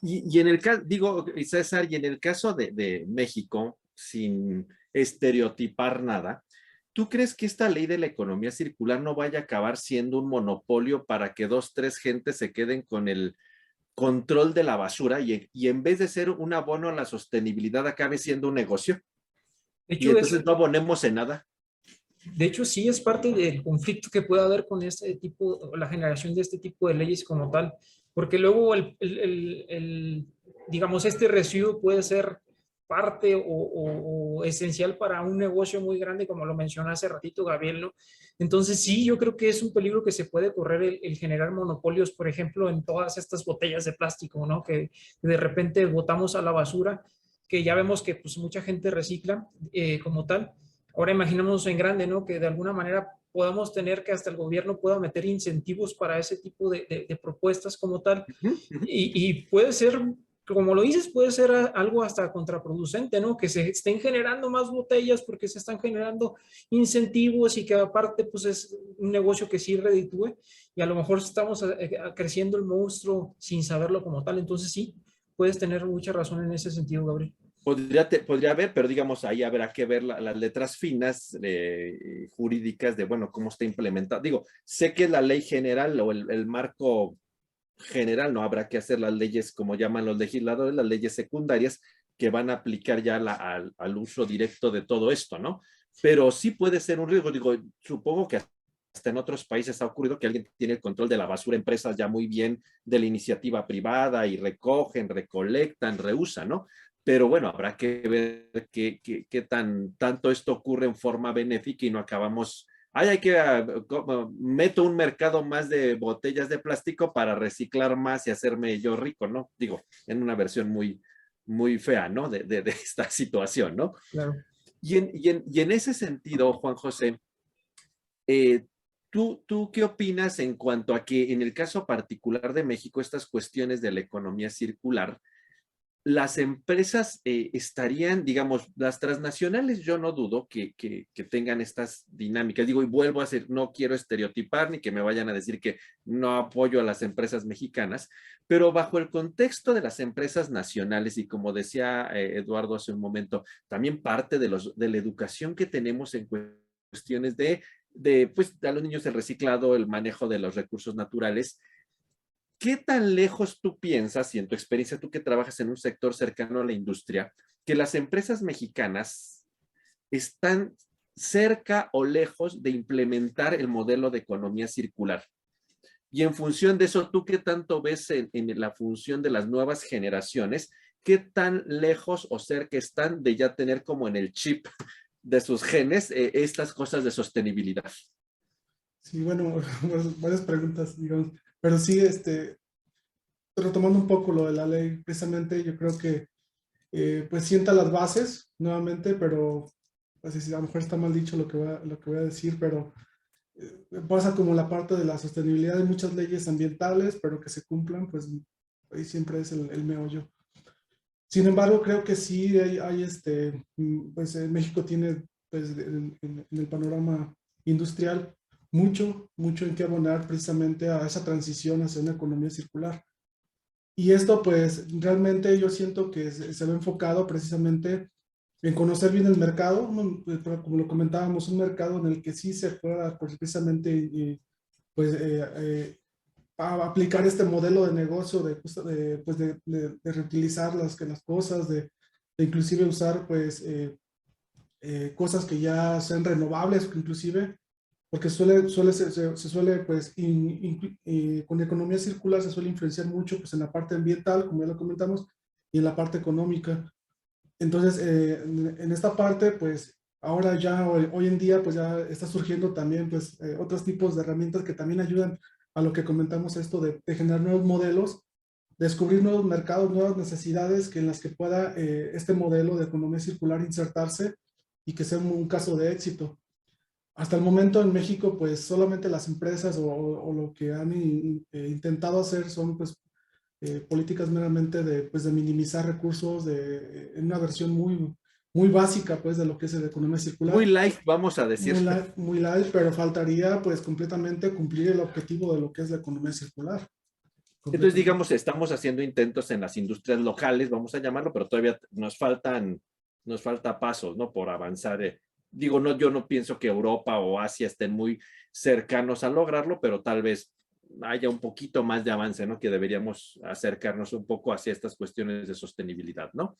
S1: Y en el caso, digo, César, y en el caso de México, sin estereotipar nada, ¿tú crees que esta ley de la economía circular no vaya a acabar siendo un monopolio para que dos, tres gentes se queden con el control de la basura y en vez de ser un abono a la sostenibilidad acabe siendo un negocio?
S5: De
S1: Y
S5: hecho,
S1: entonces no abonemos en nada.
S5: de hecho, sí es parte del conflicto que puede haber con este tipo, la generación de este tipo de leyes como tal, porque luego digamos, este residuo puede ser parte o esencial para un negocio muy grande, como lo mencionó hace ratito Gabriel, ¿no? Entonces sí, yo creo que es un peligro que se puede correr el generar monopolios, por ejemplo, en todas estas botellas de plástico, ¿no? Que de repente botamos a la basura, que ya vemos que pues mucha gente recicla como tal. Ahora imaginemos en grande, ¿no? Que de alguna manera podamos tener que hasta el gobierno pueda meter incentivos para ese tipo de propuestas como tal. Y puede ser, como lo dices, puede ser algo hasta contraproducente, ¿no? Que se estén generando más botellas porque se están generando incentivos y que aparte pues es un negocio que sí reditúe y a lo mejor estamos creciendo el monstruo sin saberlo como tal. Entonces sí, puedes tener mucha razón en ese sentido, Gabriel.
S1: Podría haber, pero digamos, ahí habrá que ver las letras finas jurídicas de, bueno, cómo está implementado. Digo, sé que la ley general o el marco general, no habrá que hacer las leyes, como llaman los legisladores, las leyes secundarias que van a aplicar ya al uso directo de todo esto, ¿no? Pero sí puede ser un riesgo. Digo, supongo que hasta en otros países ha ocurrido que alguien tiene el control de la basura, empresas ya muy bien de la iniciativa privada y recogen, recolectan, reusan, ¿no? Pero bueno, habrá que ver qué tanto esto ocurre en forma benéfica y no acabamos, hay que, meto un mercado más de botellas de plástico para reciclar más y hacerme yo rico, ¿no? Digo, en una versión muy fea, ¿no? De esta situación, ¿no?
S5: Claro.
S1: Y en ese sentido, Juan José, eh, ¿tú qué opinas en cuanto a que en el caso particular de México, estas cuestiones de la economía circular, las empresas estarían, digamos, las transnacionales, yo no dudo que tengan estas dinámicas. Digo, y vuelvo a decir, no quiero estereotipar ni que me vayan a decir que no apoyo a las empresas mexicanas, pero bajo el contexto de las empresas nacionales y como decía Eduardo hace un momento, también parte de la educación que tenemos en cuestiones pues, a los niños el reciclado, el manejo de los recursos naturales. ¿Qué tan lejos tú piensas, y en tu experiencia, tú que trabajas en un sector cercano a la industria, que las empresas mexicanas están cerca o lejos de implementar el modelo de economía circular? Y en función de eso, ¿tú qué tanto ves en la función de las nuevas generaciones? ¿Qué tan lejos o cerca están de ya tener como en el chip de sus genes estas cosas de sostenibilidad?
S3: Sí, bueno, varias preguntas, digamos. Pero sí, retomando un poco lo de la ley, precisamente yo creo que pues sienta las bases nuevamente, pero pues, a lo mejor está mal dicho lo que voy a decir, pero pasa como la parte de la sostenibilidad de muchas leyes ambientales, pero que se cumplan, pues ahí siempre es el meollo. Sin embargo, creo que sí hay pues México tiene pues, en el panorama industrial mucho en qué abonar precisamente a esa transición hacia una economía circular. Y esto pues realmente yo siento que se ve enfocado precisamente en conocer bien el mercado, como lo comentábamos, un mercado en el que sí se pueda pues, precisamente pues, a aplicar este modelo de negocio pues de reutilizar las cosas, de inclusive usar pues cosas que ya sean renovables, inclusive, porque se suele, pues, con economía circular se suele influenciar mucho, pues, en la parte ambiental, como ya lo comentamos, y en la parte económica. Entonces, en esta parte, pues, ahora ya, hoy en día, pues, ya está surgiendo también, pues, otros tipos de herramientas que también ayudan a lo que comentamos, esto de generar nuevos modelos, descubrir nuevos mercados, nuevas necesidades que en las que pueda este modelo de economía circular insertarse y que sea un caso de éxito. Hasta el momento en México, pues solamente las empresas o lo que han intentado hacer son pues políticas meramente pues, de minimizar recursos en una versión muy básica pues de lo que es la economía circular.
S1: Muy light, vamos a decir.
S3: Muy light, pero faltaría pues completamente cumplir el objetivo de lo que es la economía circular.
S1: Entonces, digamos, estamos haciendo intentos en las industrias locales, vamos a llamarlo, pero todavía nos falta pasos, ¿no? Por avanzar. Digo, no, yo no pienso que Europa o Asia estén muy cercanos a lograrlo, pero tal vez haya un poquito más de avance, ¿no? Que deberíamos acercarnos un poco hacia estas cuestiones de sostenibilidad, ¿no?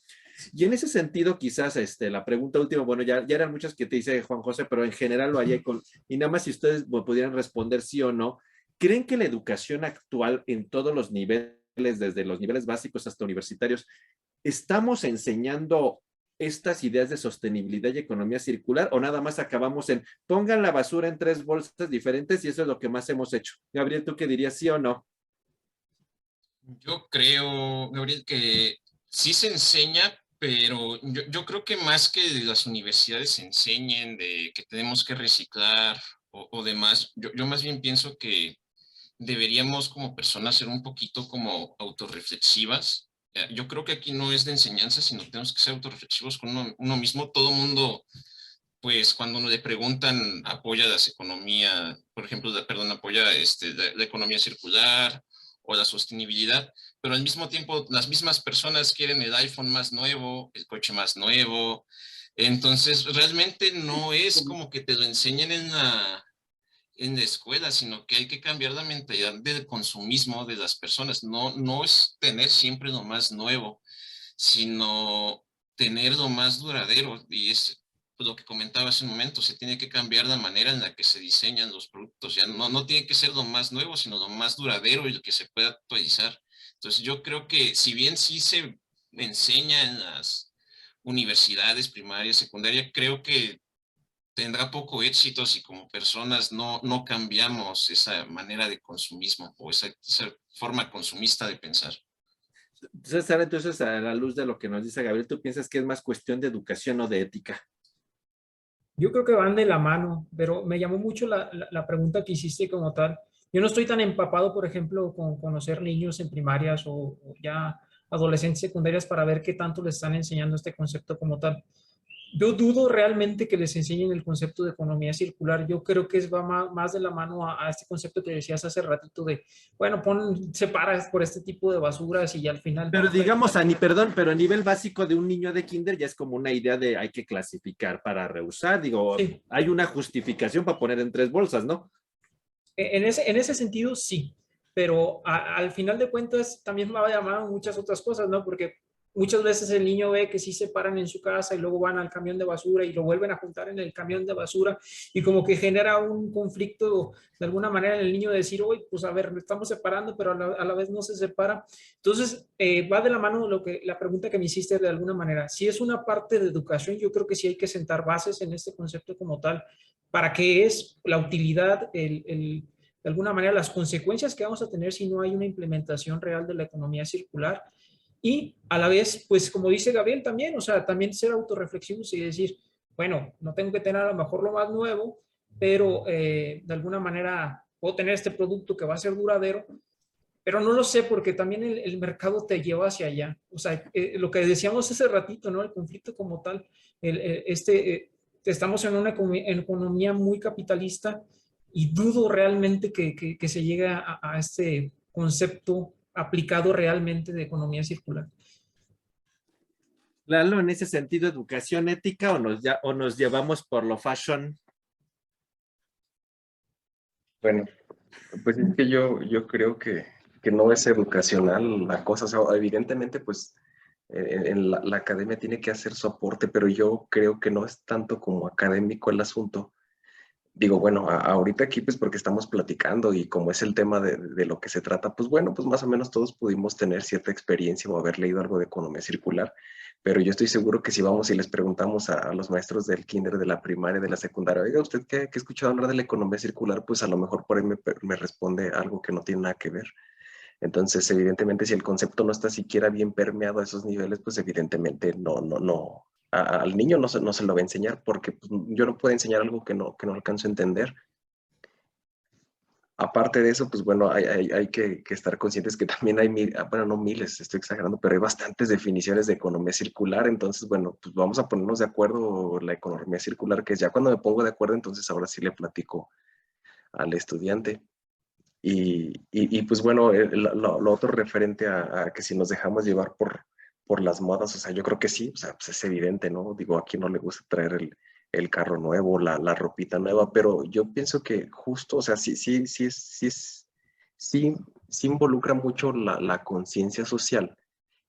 S1: Y en ese sentido, quizás la pregunta última, bueno, ya eran muchas que te dice Juan José, pero en general lo hay y nada más si ustedes pudieran responder sí o no. ¿Creen que la educación actual en todos los niveles, desde los niveles básicos hasta universitarios, estamos enseñando estas ideas de sostenibilidad y economía circular o nada más acabamos en pongan la basura en 3 bolsas diferentes y eso es lo que más hemos hecho? Gabriel, ¿tú qué dirías, sí o no?
S2: Yo creo, Gabriel, que sí se enseña, pero yo creo que más que las universidades enseñen de que tenemos que reciclar o demás, yo más bien pienso que deberíamos como personas ser un poquito como autorreflexivas. Yo creo que aquí no es de enseñanza, sino tenemos que ser autorreflexivos con uno mismo. Todo mundo, pues cuando le preguntan, apoya las economías, por ejemplo, perdón, apoya la economía circular o la sostenibilidad, pero al mismo tiempo las mismas personas quieren el iPhone más nuevo, el coche más nuevo. Entonces, realmente no es como que te lo enseñen en la escuela, sino que hay que cambiar la mentalidad del consumismo de las personas. No es tener siempre lo más nuevo, sino tener lo más duradero. Y es lo que comentaba hace un momento, se tiene que cambiar la manera en la que se diseñan los productos. Ya no tiene que ser lo más nuevo, sino lo más duradero y lo que se pueda actualizar. Entonces yo creo que si bien sí se enseña en las universidades primarias, secundaria, creo que tendrá poco éxito si como personas no cambiamos esa manera de consumismo o esa forma consumista de pensar.
S1: César, entonces, a la luz de lo que nos dice Gabriel, ¿tú piensas que es más cuestión de educación o de ética?
S5: Yo creo que van de la mano, pero me llamó mucho la pregunta que hiciste como tal. Yo no estoy tan empapado, por ejemplo, con conocer niños en primarias o ya adolescentes secundarias para ver qué tanto les están enseñando este concepto como tal. Yo dudo realmente que les enseñen el concepto de economía circular. Yo creo que va más de la mano a este concepto que decías hace ratito de, bueno, separa por este tipo de basuras y al final...
S1: Pero digamos, perdón, pero a nivel básico de un niño de kinder ya es como una idea de hay que clasificar para reusar. Digo, sí. Hay una justificación para poner en 3 bolsas, ¿no?
S5: En ese sentido, sí. Pero al final de cuentas también me va a llamar muchas otras cosas, ¿no? Porque muchas veces el niño ve que sí se paran en su casa y luego van al camión de basura y lo vuelven a juntar en el camión de basura y como que genera un conflicto de alguna manera en el niño de decir, oye, pues a ver, lo estamos separando, pero a la vez no se separa. Entonces, va de la mano la pregunta que me hiciste de alguna manera. Si es una parte de educación, yo creo que sí hay que sentar bases en este concepto como tal, para qué es la utilidad, de alguna manera, las consecuencias que vamos a tener si no hay una implementación real de la economía circular. Y a la vez, pues como dice Gabriel también, o sea, también ser autorreflexivos y decir, bueno, no tengo que tener a lo mejor lo más nuevo, pero de alguna manera puedo tener este producto que va a ser duradero, pero no lo sé porque también el mercado te lleva hacia allá. O sea, lo que decíamos hace ratito, ¿no? El conflicto como tal, estamos en una economía muy capitalista y dudo realmente que se llegue a este concepto aplicado realmente de economía circular.
S1: Lalo, en ese sentido, ¿educación ética o nos llevamos por lo fashion?
S4: Bueno, pues es que yo creo que no es educacional la cosa. O sea, evidentemente, pues en la academia tiene que hacer su aporte, pero yo creo que no es tanto como académico el asunto, digo, bueno, ahorita aquí pues porque estamos platicando y como es el tema de lo que se trata, pues bueno, pues más o menos todos pudimos tener cierta experiencia o haber leído algo de economía circular, pero yo estoy seguro que si vamos y les preguntamos a los maestros del kinder, de la primaria, de la secundaria, oiga, ¿usted qué ha escuchado hablar de la economía circular? Pues a lo mejor por ahí me responde algo que no tiene nada que ver. Entonces, evidentemente, si el concepto no está siquiera bien permeado a esos niveles, pues evidentemente no, al niño no se lo va a enseñar porque pues, yo no puedo enseñar algo que no alcanzo a entender. Aparte de eso, pues bueno, hay que estar conscientes que también hay, bueno, no miles, estoy exagerando, pero hay bastantes definiciones de economía circular. Entonces, bueno, pues vamos a ponernos de acuerdo la economía circular, que es ya cuando me pongo de acuerdo, entonces ahora sí le platico al estudiante. Pues bueno, lo otro referente a que si nos dejamos llevar por las modas, o sea, yo creo que sí, o sea, pues es evidente, ¿no? Digo, a quien no le gusta traer el carro nuevo, la ropita nueva, pero yo pienso que justo, o sea, sí, sí involucra mucho la conciencia social,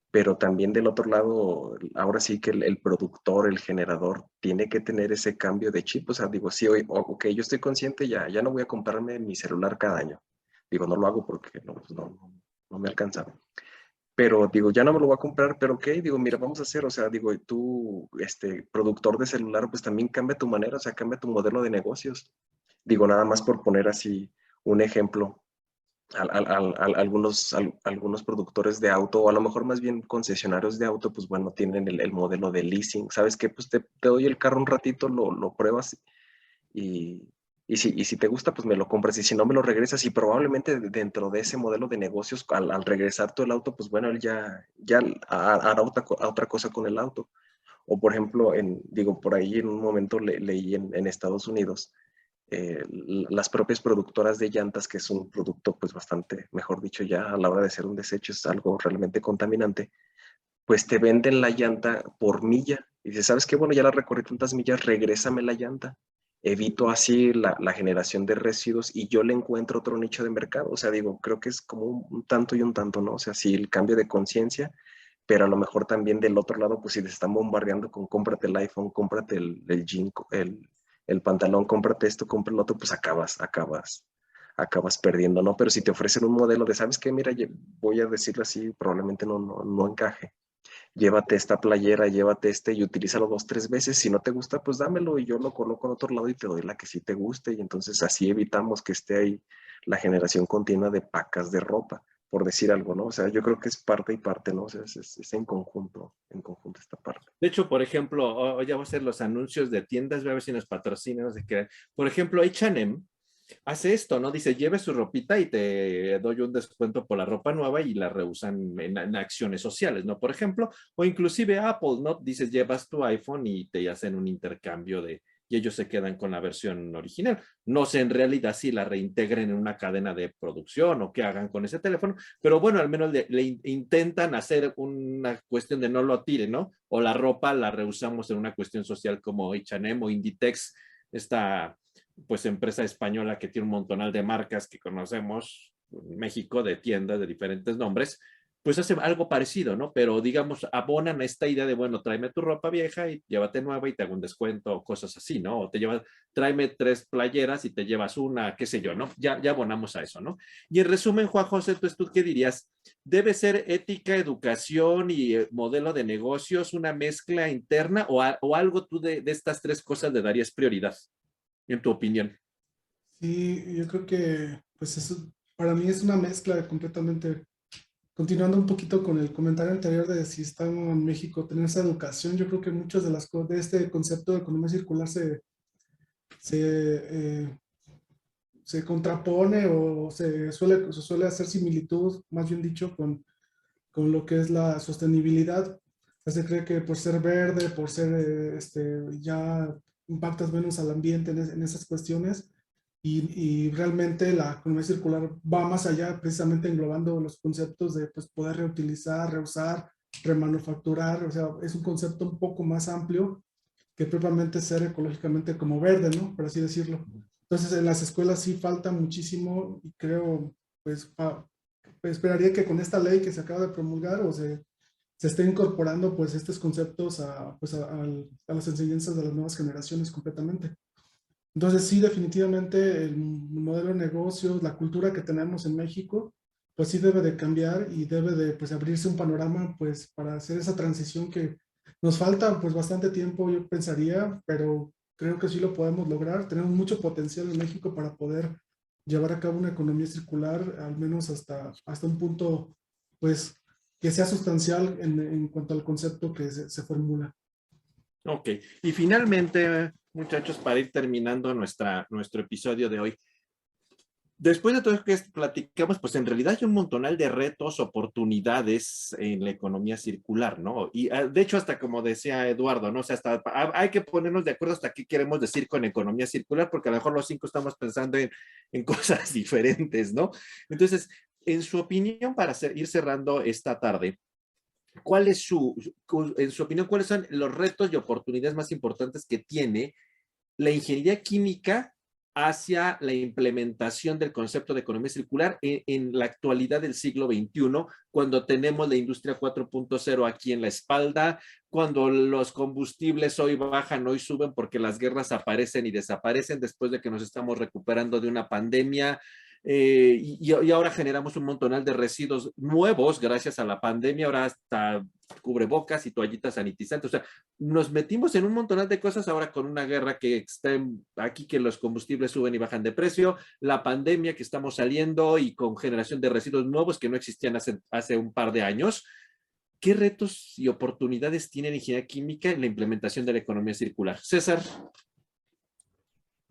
S4: pero también del otro lado, ahora sí que el productor, el generador, tiene que tener ese cambio de chip, o sea, digo, sí, ok, yo estoy consciente, ya no voy a comprarme mi celular cada año. Digo, no lo hago porque pues no me alcanza. Pero digo, ya no me lo voy a comprar, pero ok, digo, mira, vamos a hacer, o sea, digo, tú, productor de celular, pues también cambia tu manera, o sea, cambia tu modelo de negocios. Digo, nada más por poner así un ejemplo, algunos productores de auto, o a lo mejor más bien concesionarios de auto, pues bueno, tienen el modelo de leasing. ¿Sabes qué? Pues te doy el carro un ratito, lo pruebas y, y si te gusta, pues me lo compras y si no, me lo regresas y probablemente dentro de ese modelo de negocios, al regresar tú el auto, pues bueno, él ya hará otra cosa con el auto. O por ejemplo, digo, por ahí en un momento leí en Estados Unidos, las propias productoras de llantas, que es un producto pues bastante, mejor dicho, ya a la hora de ser un desecho es algo realmente contaminante, pues te venden la llanta por milla. Y dices, ¿sabes qué? Bueno, ya la recorrí tantas millas, regrésame la llanta. Evito así la generación de residuos y yo le encuentro otro nicho de mercado. O sea, digo, creo que es como un tanto y un tanto, ¿no? O sea, sí, el cambio de conciencia, pero a lo mejor también del otro lado, pues si te están bombardeando con cómprate el iPhone, cómprate el jean, el pantalón, cómprate esto, compra el otro, pues acabas perdiendo, ¿no? Pero si te ofrecen un modelo de, ¿sabes qué? Mira, voy a decirlo así, probablemente no encaje. Llévate esta playera, llévate y utilízalo 2, 3 veces. Si no te gusta, pues dámelo y yo lo coloco en otro lado y te doy la que sí te guste. Y entonces así evitamos que esté ahí la generación continua de pacas de ropa, por decir algo, ¿no? O sea, yo creo que es parte y parte, ¿no? O sea, es en conjunto esta parte.
S1: De hecho, por ejemplo, ya voy a hacer los anuncios de tiendas, voy a ver si nos patrocinan, no sé qué. Por ejemplo, H&M hace esto, ¿no? Dice, lleve su ropita y te doy un descuento por la ropa nueva y la reusan en acciones sociales, ¿no? Por ejemplo, o inclusive Apple, ¿no? Dices, llevas tu iPhone y te hacen un intercambio y ellos se quedan con la versión original. No sé en realidad si la reintegren en una cadena de producción o qué hagan con ese teléfono, pero bueno, al menos le intentan hacer una cuestión de no lo tiren, ¿no? O la ropa la reusamos en una cuestión social como H&M o Inditex, esta pues empresa española que tiene un montonal de marcas que conocemos en México, de tiendas de diferentes nombres, pues hace algo parecido, ¿no? Pero digamos, abonan a esta idea de, bueno, tráeme tu ropa vieja y llévate nueva y te hago un descuento o cosas así, ¿no? O te llevas, tráeme 3 playeras y te llevas una, qué sé yo, ¿no? Ya abonamos a eso, ¿no? Y en resumen, Juan José, ¿tú qué dirías? ¿Debe ser ética, educación y modelo de negocios una mezcla interna o algo tú de estas 3 cosas le darías prioridad, en tu opinión?
S3: Sí, yo creo que pues eso para mí es una mezcla completamente. Continuando un poquito con el comentario anterior de si estamos en México, tener esa educación, yo creo que muchas de las cosas de este concepto de economía circular se, eh, se contrapone o se suele hacer similitud, más bien dicho, con lo que es la sostenibilidad. Se cree que por ser verde, por ser ya impactas menos al ambiente en esas cuestiones y realmente la economía circular va más allá, precisamente englobando los conceptos de pues, poder reutilizar, reusar, remanufacturar, o sea, es un concepto un poco más amplio que propiamente ser ecológicamente como verde, ¿no? Por así decirlo. Entonces, en las escuelas sí falta muchísimo y creo, pues, pues, esperaría que con esta ley que se acaba de promulgar o se esté incorporando, pues, estos conceptos pues, a las enseñanzas de las nuevas generaciones completamente. Entonces sí, definitivamente el modelo de negocios, la cultura que tenemos en México, pues sí debe de cambiar y debe de pues abrirse un panorama pues para hacer esa transición que nos falta pues bastante tiempo, yo pensaría, pero creo que sí lo podemos lograr. Tenemos mucho potencial en México para poder llevar a cabo una economía circular, al menos hasta un punto pues que sea sustancial en cuanto al concepto que se formula.
S1: Ok, y finalmente, muchachos, para ir terminando nuestro episodio de hoy, después de todo lo que platicamos, pues en realidad hay un montonal de retos, oportunidades en la economía circular, ¿no? Y de hecho, hasta como decía Eduardo, ¿no? O sea, hasta hay que ponernos de acuerdo hasta qué queremos decir con economía circular, porque a lo mejor los cinco estamos pensando en cosas diferentes, ¿no? Entonces, en su opinión, para ir cerrando esta tarde, ¿cuál es en su opinión, cuáles son los retos y oportunidades más importantes que tiene la ingeniería química hacia la implementación del concepto de economía circular en la actualidad del siglo XXI, cuando tenemos la industria 4.0 aquí en la espalda, cuando los combustibles hoy bajan, hoy suben porque las guerras aparecen y desaparecen después de que nos estamos recuperando de una pandemia? Y ahora generamos un montonal de residuos nuevos gracias a la pandemia, ahora hasta cubrebocas y toallitas sanitizantes. O sea, nos metimos en un montonal de cosas ahora con una guerra que está aquí, que los combustibles suben y bajan de precio, la pandemia que estamos saliendo y con generación de residuos nuevos que no existían hace un par de años. ¿Qué retos y oportunidades tiene la ingeniería química en la implementación de la economía circular? César.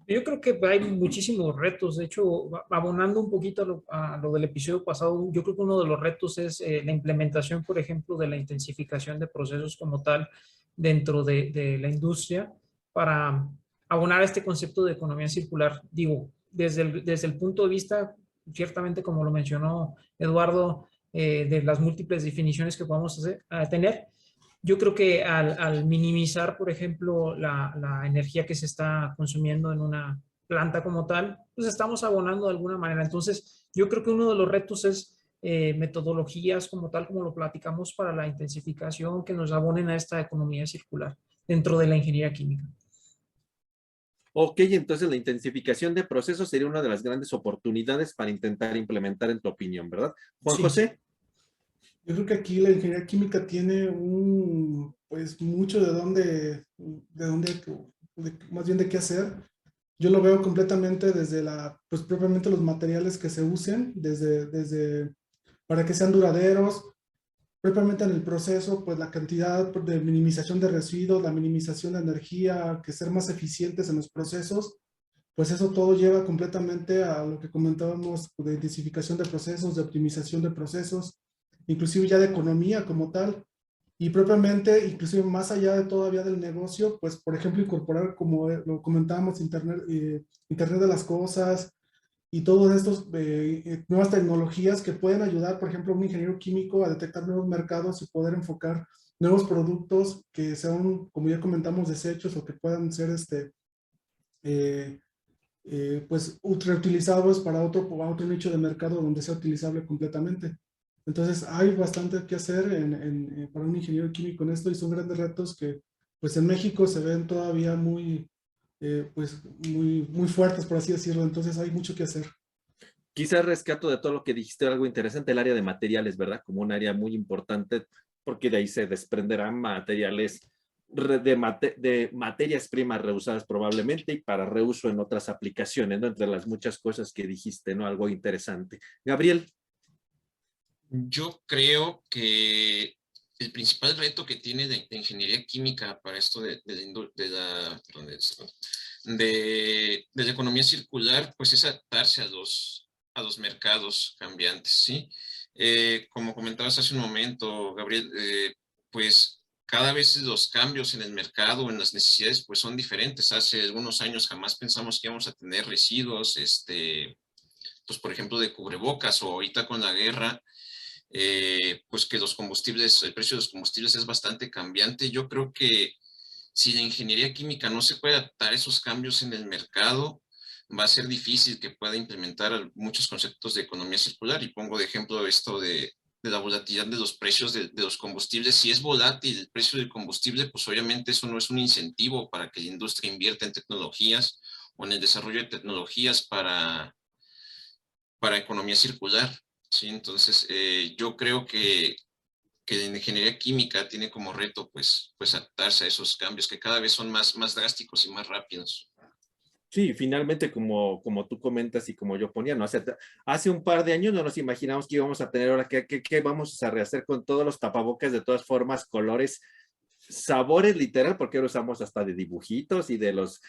S5: Yo creo que hay muchísimos retos. De hecho, abonando un poquito a lo del episodio pasado, yo creo que uno de los retos es la implementación, por ejemplo, de la intensificación de procesos como tal dentro de la industria para abonar este concepto de economía circular. Digo, desde el punto de vista, ciertamente, como lo mencionó Eduardo, de las múltiples definiciones que podemos tener, yo creo que al minimizar, por ejemplo, la energía que se está consumiendo en una planta como tal, pues estamos abonando de alguna manera. Entonces, yo creo que uno de los retos es metodologías como tal, como lo platicamos, para la intensificación que nos abonen a esta economía circular dentro de la ingeniería química.
S1: Ok, entonces la intensificación de procesos sería una de las grandes oportunidades para intentar implementar en tu opinión, ¿verdad? Juan
S5: Sí.
S1: José.
S3: Yo creo que aquí la ingeniería química tiene pues mucho más bien de qué hacer. Yo lo veo completamente desde pues propiamente los materiales que se usen, para que sean duraderos, propiamente en el proceso, pues la cantidad de minimización de residuos, la minimización de energía, que ser más eficientes en los procesos, pues eso todo lleva completamente a lo que comentábamos de intensificación de procesos, de optimización de procesos, inclusive ya de economía como tal, y propiamente, inclusive más allá de todavía del negocio, pues por ejemplo incorporar, como lo comentábamos, Internet de las cosas y todas estas nuevas tecnologías que pueden ayudar, por ejemplo, a un ingeniero químico a detectar nuevos mercados y poder enfocar nuevos productos que sean, como ya comentamos, desechos o que puedan ser eh, pues reutilizables para otro nicho de mercado donde sea utilizable completamente. Entonces hay bastante que hacer para un ingeniero químico en esto y son grandes retos que pues en México se ven todavía pues muy fuertes, por así decirlo. Entonces hay mucho que hacer.
S1: Quizás rescato de todo lo que dijiste algo interesante, el área de materiales, ¿verdad? Como un área muy importante, porque de ahí se desprenderán materiales de materias primas reusadas probablemente y para reuso en otras aplicaciones, ¿no? Entre las muchas cosas que dijiste, ¿no? Algo interesante. Gabriel.
S2: Yo creo que el principal reto que tiene de ingeniería química para esto de la economía circular, pues es adaptarse a los mercados cambiantes, ¿sí? Como comentabas hace un momento, Gabriel, pues cada vez los cambios en el mercado, en las necesidades, pues son diferentes. Hace algunos años jamás pensamos que íbamos a tener residuos, pues por ejemplo de cubrebocas, o ahorita con la guerra, pues que los combustibles, el precio de los combustibles es bastante cambiante. Yo creo que si la ingeniería química no se puede adaptar a esos cambios en el mercado, va a ser difícil que pueda implementar muchos conceptos de economía circular. Y pongo de ejemplo esto de la volatilidad de los precios de los combustibles. Si es volátil el precio del combustible, pues obviamente eso no es un incentivo para que la industria invierta en tecnologías o en el desarrollo de tecnologías para economía circular, ¿sí? Entonces, yo creo que la ingeniería química tiene como reto, pues adaptarse a esos cambios que cada vez son más drásticos y más rápidos.
S1: Sí, finalmente, como tú comentas y como yo ponía, ¿no? Hace un par de años no nos imaginamos que íbamos a tener ahora, ¿qué vamos a rehacer con todos los tapabocas de todas formas, colores, sabores literal, porque ahora usamos hasta de dibujitos y de los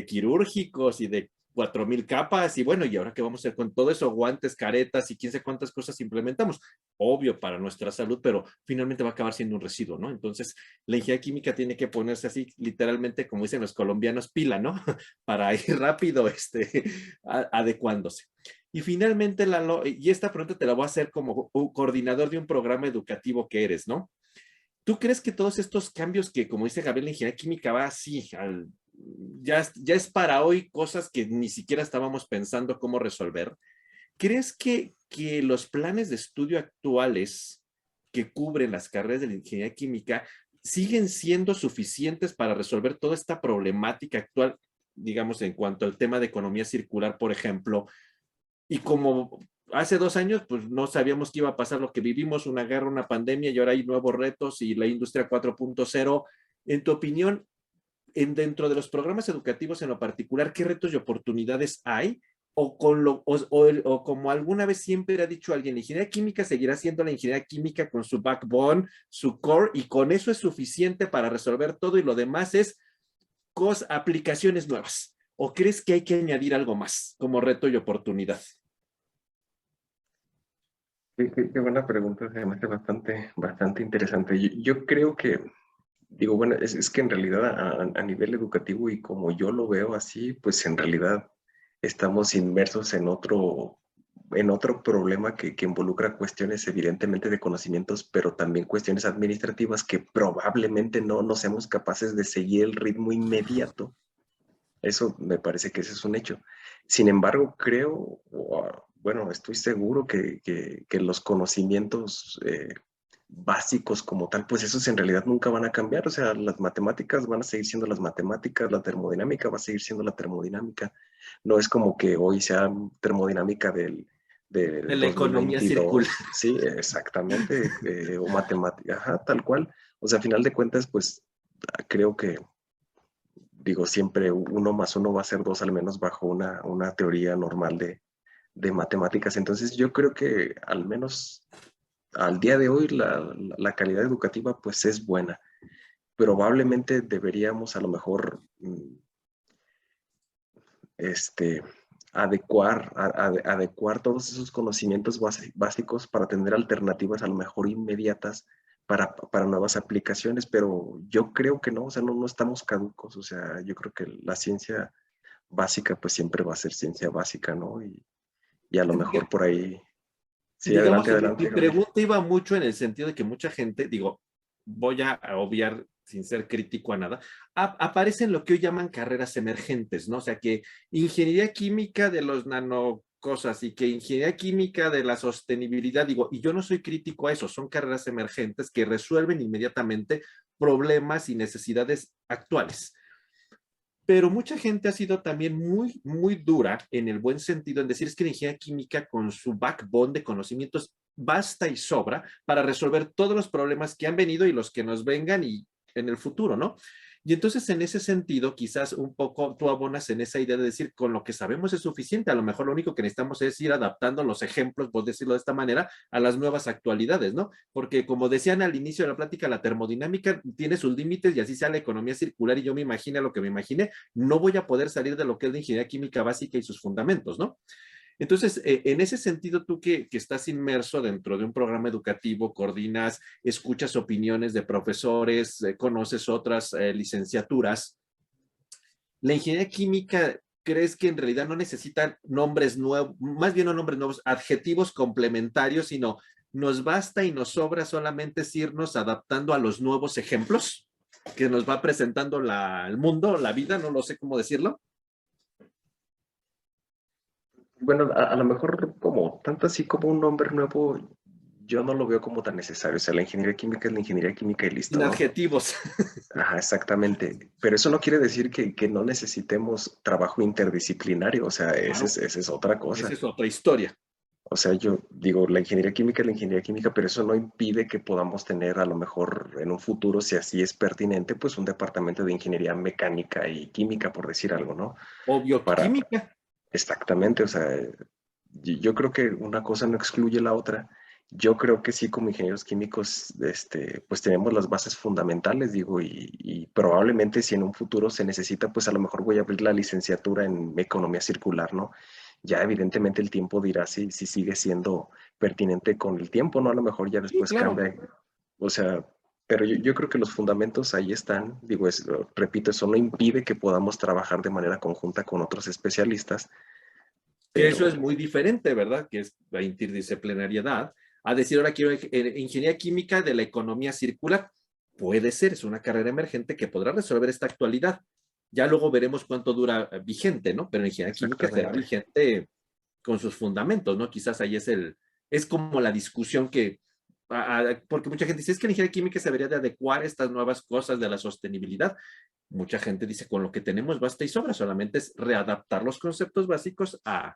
S1: quirúrgicos y de 4000 capas y bueno, y ahora qué vamos a hacer con todo eso, guantes, caretas y quién sé cuántas cosas implementamos, obvio para nuestra salud, pero finalmente va a acabar siendo un residuo, ¿no? Entonces, la ingeniería química tiene que ponerse así, literalmente, como dicen los colombianos, pila, ¿no? Para ir rápido, adecuándose. Y finalmente, y esta pregunta te la voy a hacer como un coordinador de un programa educativo que eres, ¿no? ¿Tú crees que todos estos cambios que, como dice Gabriel, la ingeniería química va así, ya es para hoy cosas que ni siquiera estábamos pensando cómo resolver? ¿Crees que los planes de estudio actuales que cubren las carreras de la ingeniería química siguen siendo suficientes para resolver toda esta problemática actual, digamos, en cuanto al tema de economía circular, por ejemplo? Y como hace 2 años, pues no sabíamos qué iba a pasar lo que vivimos, una guerra, una pandemia, y ahora hay nuevos retos y la industria 4.0. En tu opinión, dentro de los programas educativos en lo particular, ¿qué retos y oportunidades hay? O como alguna vez siempre ha dicho alguien, la ingeniería química seguirá siendo la ingeniería química con su backbone, su core, y con eso es suficiente para resolver todo y lo demás es aplicaciones nuevas. ¿O crees que hay que añadir algo más como reto y oportunidad?
S4: Qué buena pregunta, se me hace bastante interesante. Yo creo que, digo, bueno, es que en realidad a nivel educativo y como yo lo veo así, pues en realidad estamos inmersos en otro problema que involucra cuestiones evidentemente de conocimientos, pero también cuestiones administrativas que probablemente no seamos capaces de seguir el ritmo inmediato. Eso me parece que ese es un hecho. Sin embargo, creo, bueno, estoy seguro que los conocimientos básicos como tal, pues esos en realidad nunca van a cambiar. O sea, las matemáticas van a seguir siendo las matemáticas, la termodinámica va a seguir siendo la termodinámica. No es como que hoy sea termodinámica
S1: De
S4: del
S1: la economía circular.
S4: 2022. Sí, exactamente. O matemática, ajá, tal cual. O sea, a final de cuentas, pues creo que digo, siempre 1 más 1 va a ser 2 al menos bajo una teoría normal de matemáticas. Entonces yo creo que al menos al día de hoy la calidad educativa pues es buena. Probablemente deberíamos a lo mejor adecuar todos esos conocimientos básicos para tener alternativas a lo mejor inmediatas para nuevas aplicaciones, pero yo creo que no, o sea, no estamos caducos, o sea, yo creo que la ciencia básica pues siempre va a ser ciencia básica, ¿no? Y a lo mejor por ahí, sí,
S1: Digamos,
S4: adelante,
S1: mi
S4: Gabriel.
S1: pregunta iba mucho en el sentido de que mucha gente, digo, voy a obviar sin ser crítico a nada, aparecen lo que hoy llaman carreras emergentes, ¿no? O sea, que ingeniería química de los nanocosas y que ingeniería química de la sostenibilidad, digo, y yo no soy crítico a eso, son carreras emergentes que resuelven inmediatamente problemas y necesidades actuales. Pero mucha gente ha sido también muy dura en el buen sentido en decir es que la ingeniería química con su backbone de conocimientos basta y sobra para resolver todos los problemas que han venido y los que nos vengan y en el futuro, ¿no? Y entonces en ese sentido, quizás un poco tú abonas en esa idea de decir con lo que sabemos es suficiente, a lo mejor lo único que necesitamos es ir adaptando los ejemplos, por decirlo de esta manera, a las nuevas actualidades, ¿no? Porque como decían al inicio de la plática, la termodinámica tiene sus límites y así sea la economía circular y yo me imagino lo que me imagine, no voy a poder salir de lo que es la ingeniería química básica y sus fundamentos, ¿no? Entonces, en ese sentido, tú que estás inmerso dentro de un programa educativo, coordinas, escuchas opiniones de profesores, conoces otras licenciaturas, la ingeniería química, ¿crees que en realidad no necesitan nombres nuevos, más bien no nombres nuevos, adjetivos complementarios, sino nos basta y nos sobra solamente irnos adaptando a los nuevos ejemplos que nos va presentando el mundo, la vida, no lo sé cómo decirlo?
S4: Bueno, a lo mejor como tanto así como un nombre nuevo, yo no lo veo como tan necesario. O sea, la ingeniería química es la ingeniería química y listo,
S1: Sin
S4: ¿no?
S1: adjetivos.
S4: Ajá, exactamente. Pero eso no quiere decir que no necesitemos trabajo interdisciplinario. O sea,
S1: Claro,
S4: esa es otra
S1: esa
S4: cosa.
S1: es otra historia.
S4: O sea, yo digo, la ingeniería química es la ingeniería química, pero eso no impide que podamos tener a lo mejor en un futuro, si así es pertinente, pues un departamento de ingeniería mecánica y química, por decir algo, ¿no?
S1: O
S4: Para,
S1: bioquímica.
S4: exactamente, o sea, yo creo que una cosa no excluye la otra. Yo creo que sí, como ingenieros químicos, pues tenemos las bases fundamentales, digo, y probablemente si en un futuro se necesita, pues a lo mejor voy a abrir la licenciatura en economía circular, ¿no? Ya evidentemente el tiempo dirá si sigue siendo pertinente con el tiempo, ¿no? A lo mejor ya
S1: Sí,
S4: después
S1: claro.
S4: cambia. O sea, pero yo creo que los fundamentos ahí están. Digo, repito, eso no impide que podamos trabajar de manera conjunta con otros especialistas,
S1: Que eso es
S4: pero
S1: muy diferente, ¿verdad? Que es la interdisciplinariedad. A decir, ahora quiero ingeniería química de la economía circular. Puede ser, es una carrera emergente que podrá resolver esta actualidad. Ya luego veremos cuánto dura vigente, ¿no? Pero ingeniería química será
S4: exactamente.
S1: vigente con sus fundamentos, ¿no? Quizás ahí es como la discusión que, porque mucha gente dice, es que la ingeniería química se debería de adecuar a estas nuevas cosas de la sostenibilidad. Mucha gente dice, con lo que tenemos basta y sobra, solamente es readaptar los conceptos básicos a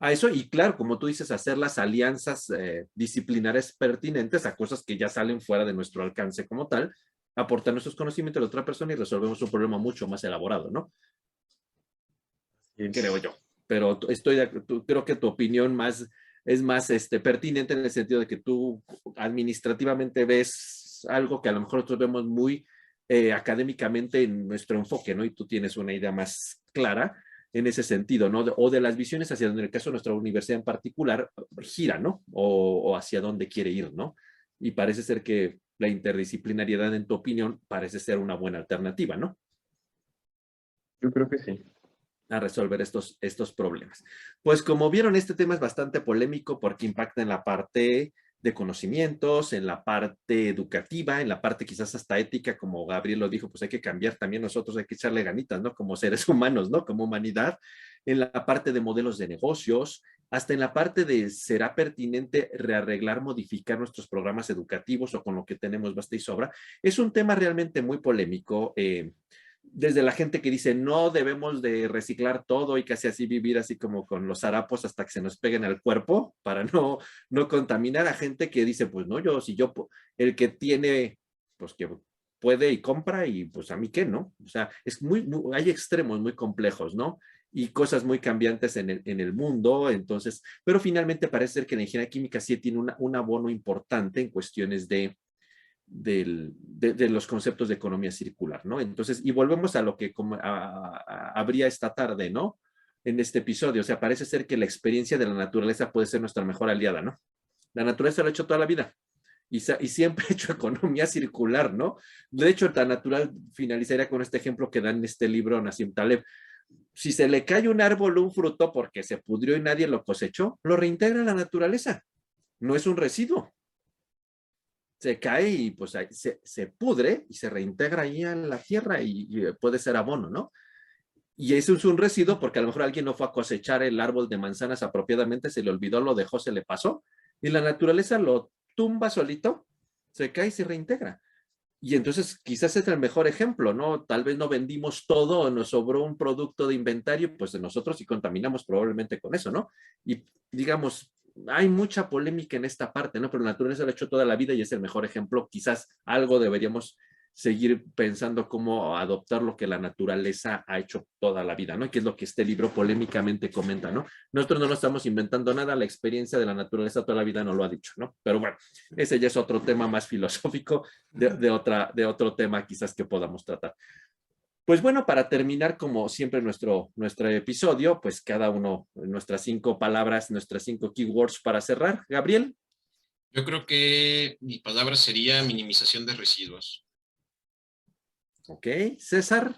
S1: eso y claro, como tú dices, hacer las alianzas disciplinares pertinentes a cosas que ya salen fuera de nuestro alcance como tal, aportar nuestros conocimientos a la otra persona y resolvemos un problema mucho más elaborado, ¿no? Creo
S4: Es-
S1: yo. Pero creo que tu opinión es más pertinente en el sentido de que tú administrativamente ves algo que a lo mejor nosotros vemos muy académicamente en nuestro enfoque, ¿no? Y tú tienes una idea más clara en ese sentido, ¿no? O de las visiones hacia donde, en el caso de nuestra universidad en particular, gira, ¿no? O hacia dónde quiere ir, ¿no? Y parece ser que la interdisciplinariedad, en tu opinión, parece ser una buena alternativa, ¿no?
S4: yo creo que sí.
S1: A resolver estos problemas. Pues como vieron, este tema es bastante polémico porque impacta en la parte de conocimientos, en la parte educativa, en la parte quizás hasta ética, como Gabriel lo dijo, pues hay que cambiar también nosotros, hay que echarle ganitas, ¿no? Como seres humanos, ¿no? Como humanidad, en la parte de modelos de negocios, hasta en la parte de será pertinente rearreglar, modificar nuestros programas educativos o con lo que tenemos basta y sobra. Es un tema realmente muy polémico. Desde la gente que dice no debemos de reciclar todo y casi así vivir así como con los harapos hasta que se nos peguen al cuerpo para no contaminar, a gente que dice pues no, el que tiene pues que puede y compra y pues a mí qué, ¿no? O sea, hay extremos muy complejos, ¿no? Y cosas muy cambiantes en el mundo, entonces, pero finalmente parece ser que la ingeniería química sí tiene un abono importante en cuestiones de los conceptos de economía circular, ¿no? Entonces, y volvemos a lo que habría esta tarde, ¿no? En este episodio, o sea, parece ser que la experiencia de la naturaleza puede ser nuestra mejor aliada, ¿no? La naturaleza lo ha hecho toda la vida y siempre ha hecho economía circular, ¿no? De hecho, tan natural finalizaría con este ejemplo que da en este libro Nassim Taleb. Si se le cae un árbol o un fruto porque se pudrió y nadie lo cosechó, lo reintegra la naturaleza. No es un residuo, se cae y pues se pudre y se reintegra ahí a la tierra y puede ser abono, ¿no? Y eso es un residuo porque a lo mejor alguien no fue a cosechar el árbol de manzanas apropiadamente, se le olvidó, lo dejó, se le pasó, y la naturaleza lo tumba solito, se cae y se reintegra. Y entonces quizás es el mejor ejemplo, ¿no? Tal vez no vendimos todo o nos sobró un producto de inventario, pues de nosotros sí contaminamos probablemente con eso, ¿no? Y digamos, hay mucha polémica en esta parte, ¿no? Pero la naturaleza lo ha hecho toda la vida y es el mejor ejemplo. Quizás algo deberíamos seguir pensando cómo adoptar lo que la naturaleza ha hecho toda la vida, ¿no? Que es lo que este libro polémicamente comenta, ¿no? Nosotros no nos estamos inventando nada, la experiencia de la naturaleza toda la vida nos lo ha dicho, ¿no? Pero bueno, ese ya es otro tema más filosófico de otro tema quizás que podamos tratar. Pues bueno, para terminar, como siempre, nuestro episodio, pues cada uno, nuestras 5 palabras, nuestras 5 keywords para cerrar. Gabriel.
S2: Yo creo que mi palabra sería minimización de residuos.
S1: Ok. César.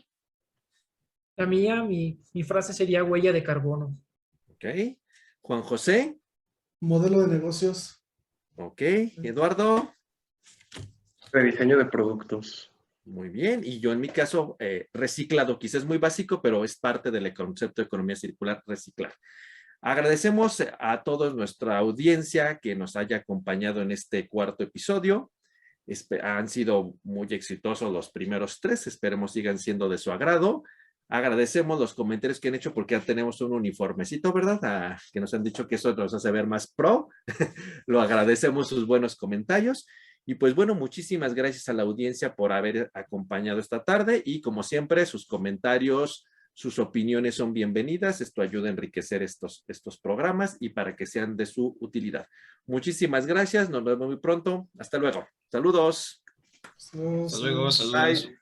S5: La mía, mi frase sería huella de carbono.
S1: Ok. Juan José.
S3: Modelo de negocios.
S1: Ok. Eduardo.
S4: Rediseño de productos.
S1: Muy bien. Y yo en mi caso, reciclado, quizás es muy básico, pero es parte del concepto de economía circular, reciclar. Agradecemos a toda nuestra audiencia que nos haya acompañado en este cuarto episodio. Han sido muy exitosos los primeros 3, esperemos sigan siendo de su agrado. Agradecemos los comentarios que han hecho porque ya tenemos un uniformecito, ¿verdad? Que nos han dicho que eso nos hace ver más pro. Lo agradecemos sus buenos comentarios. Y pues bueno, muchísimas gracias a la audiencia por haber acompañado esta tarde y como siempre sus comentarios, sus opiniones son bienvenidas. Esto ayuda a enriquecer estos programas y para que sean de su utilidad. Muchísimas gracias. Nos vemos muy pronto. Hasta luego. Saludos.
S2: Hasta luego. Saludos.
S1: Bye.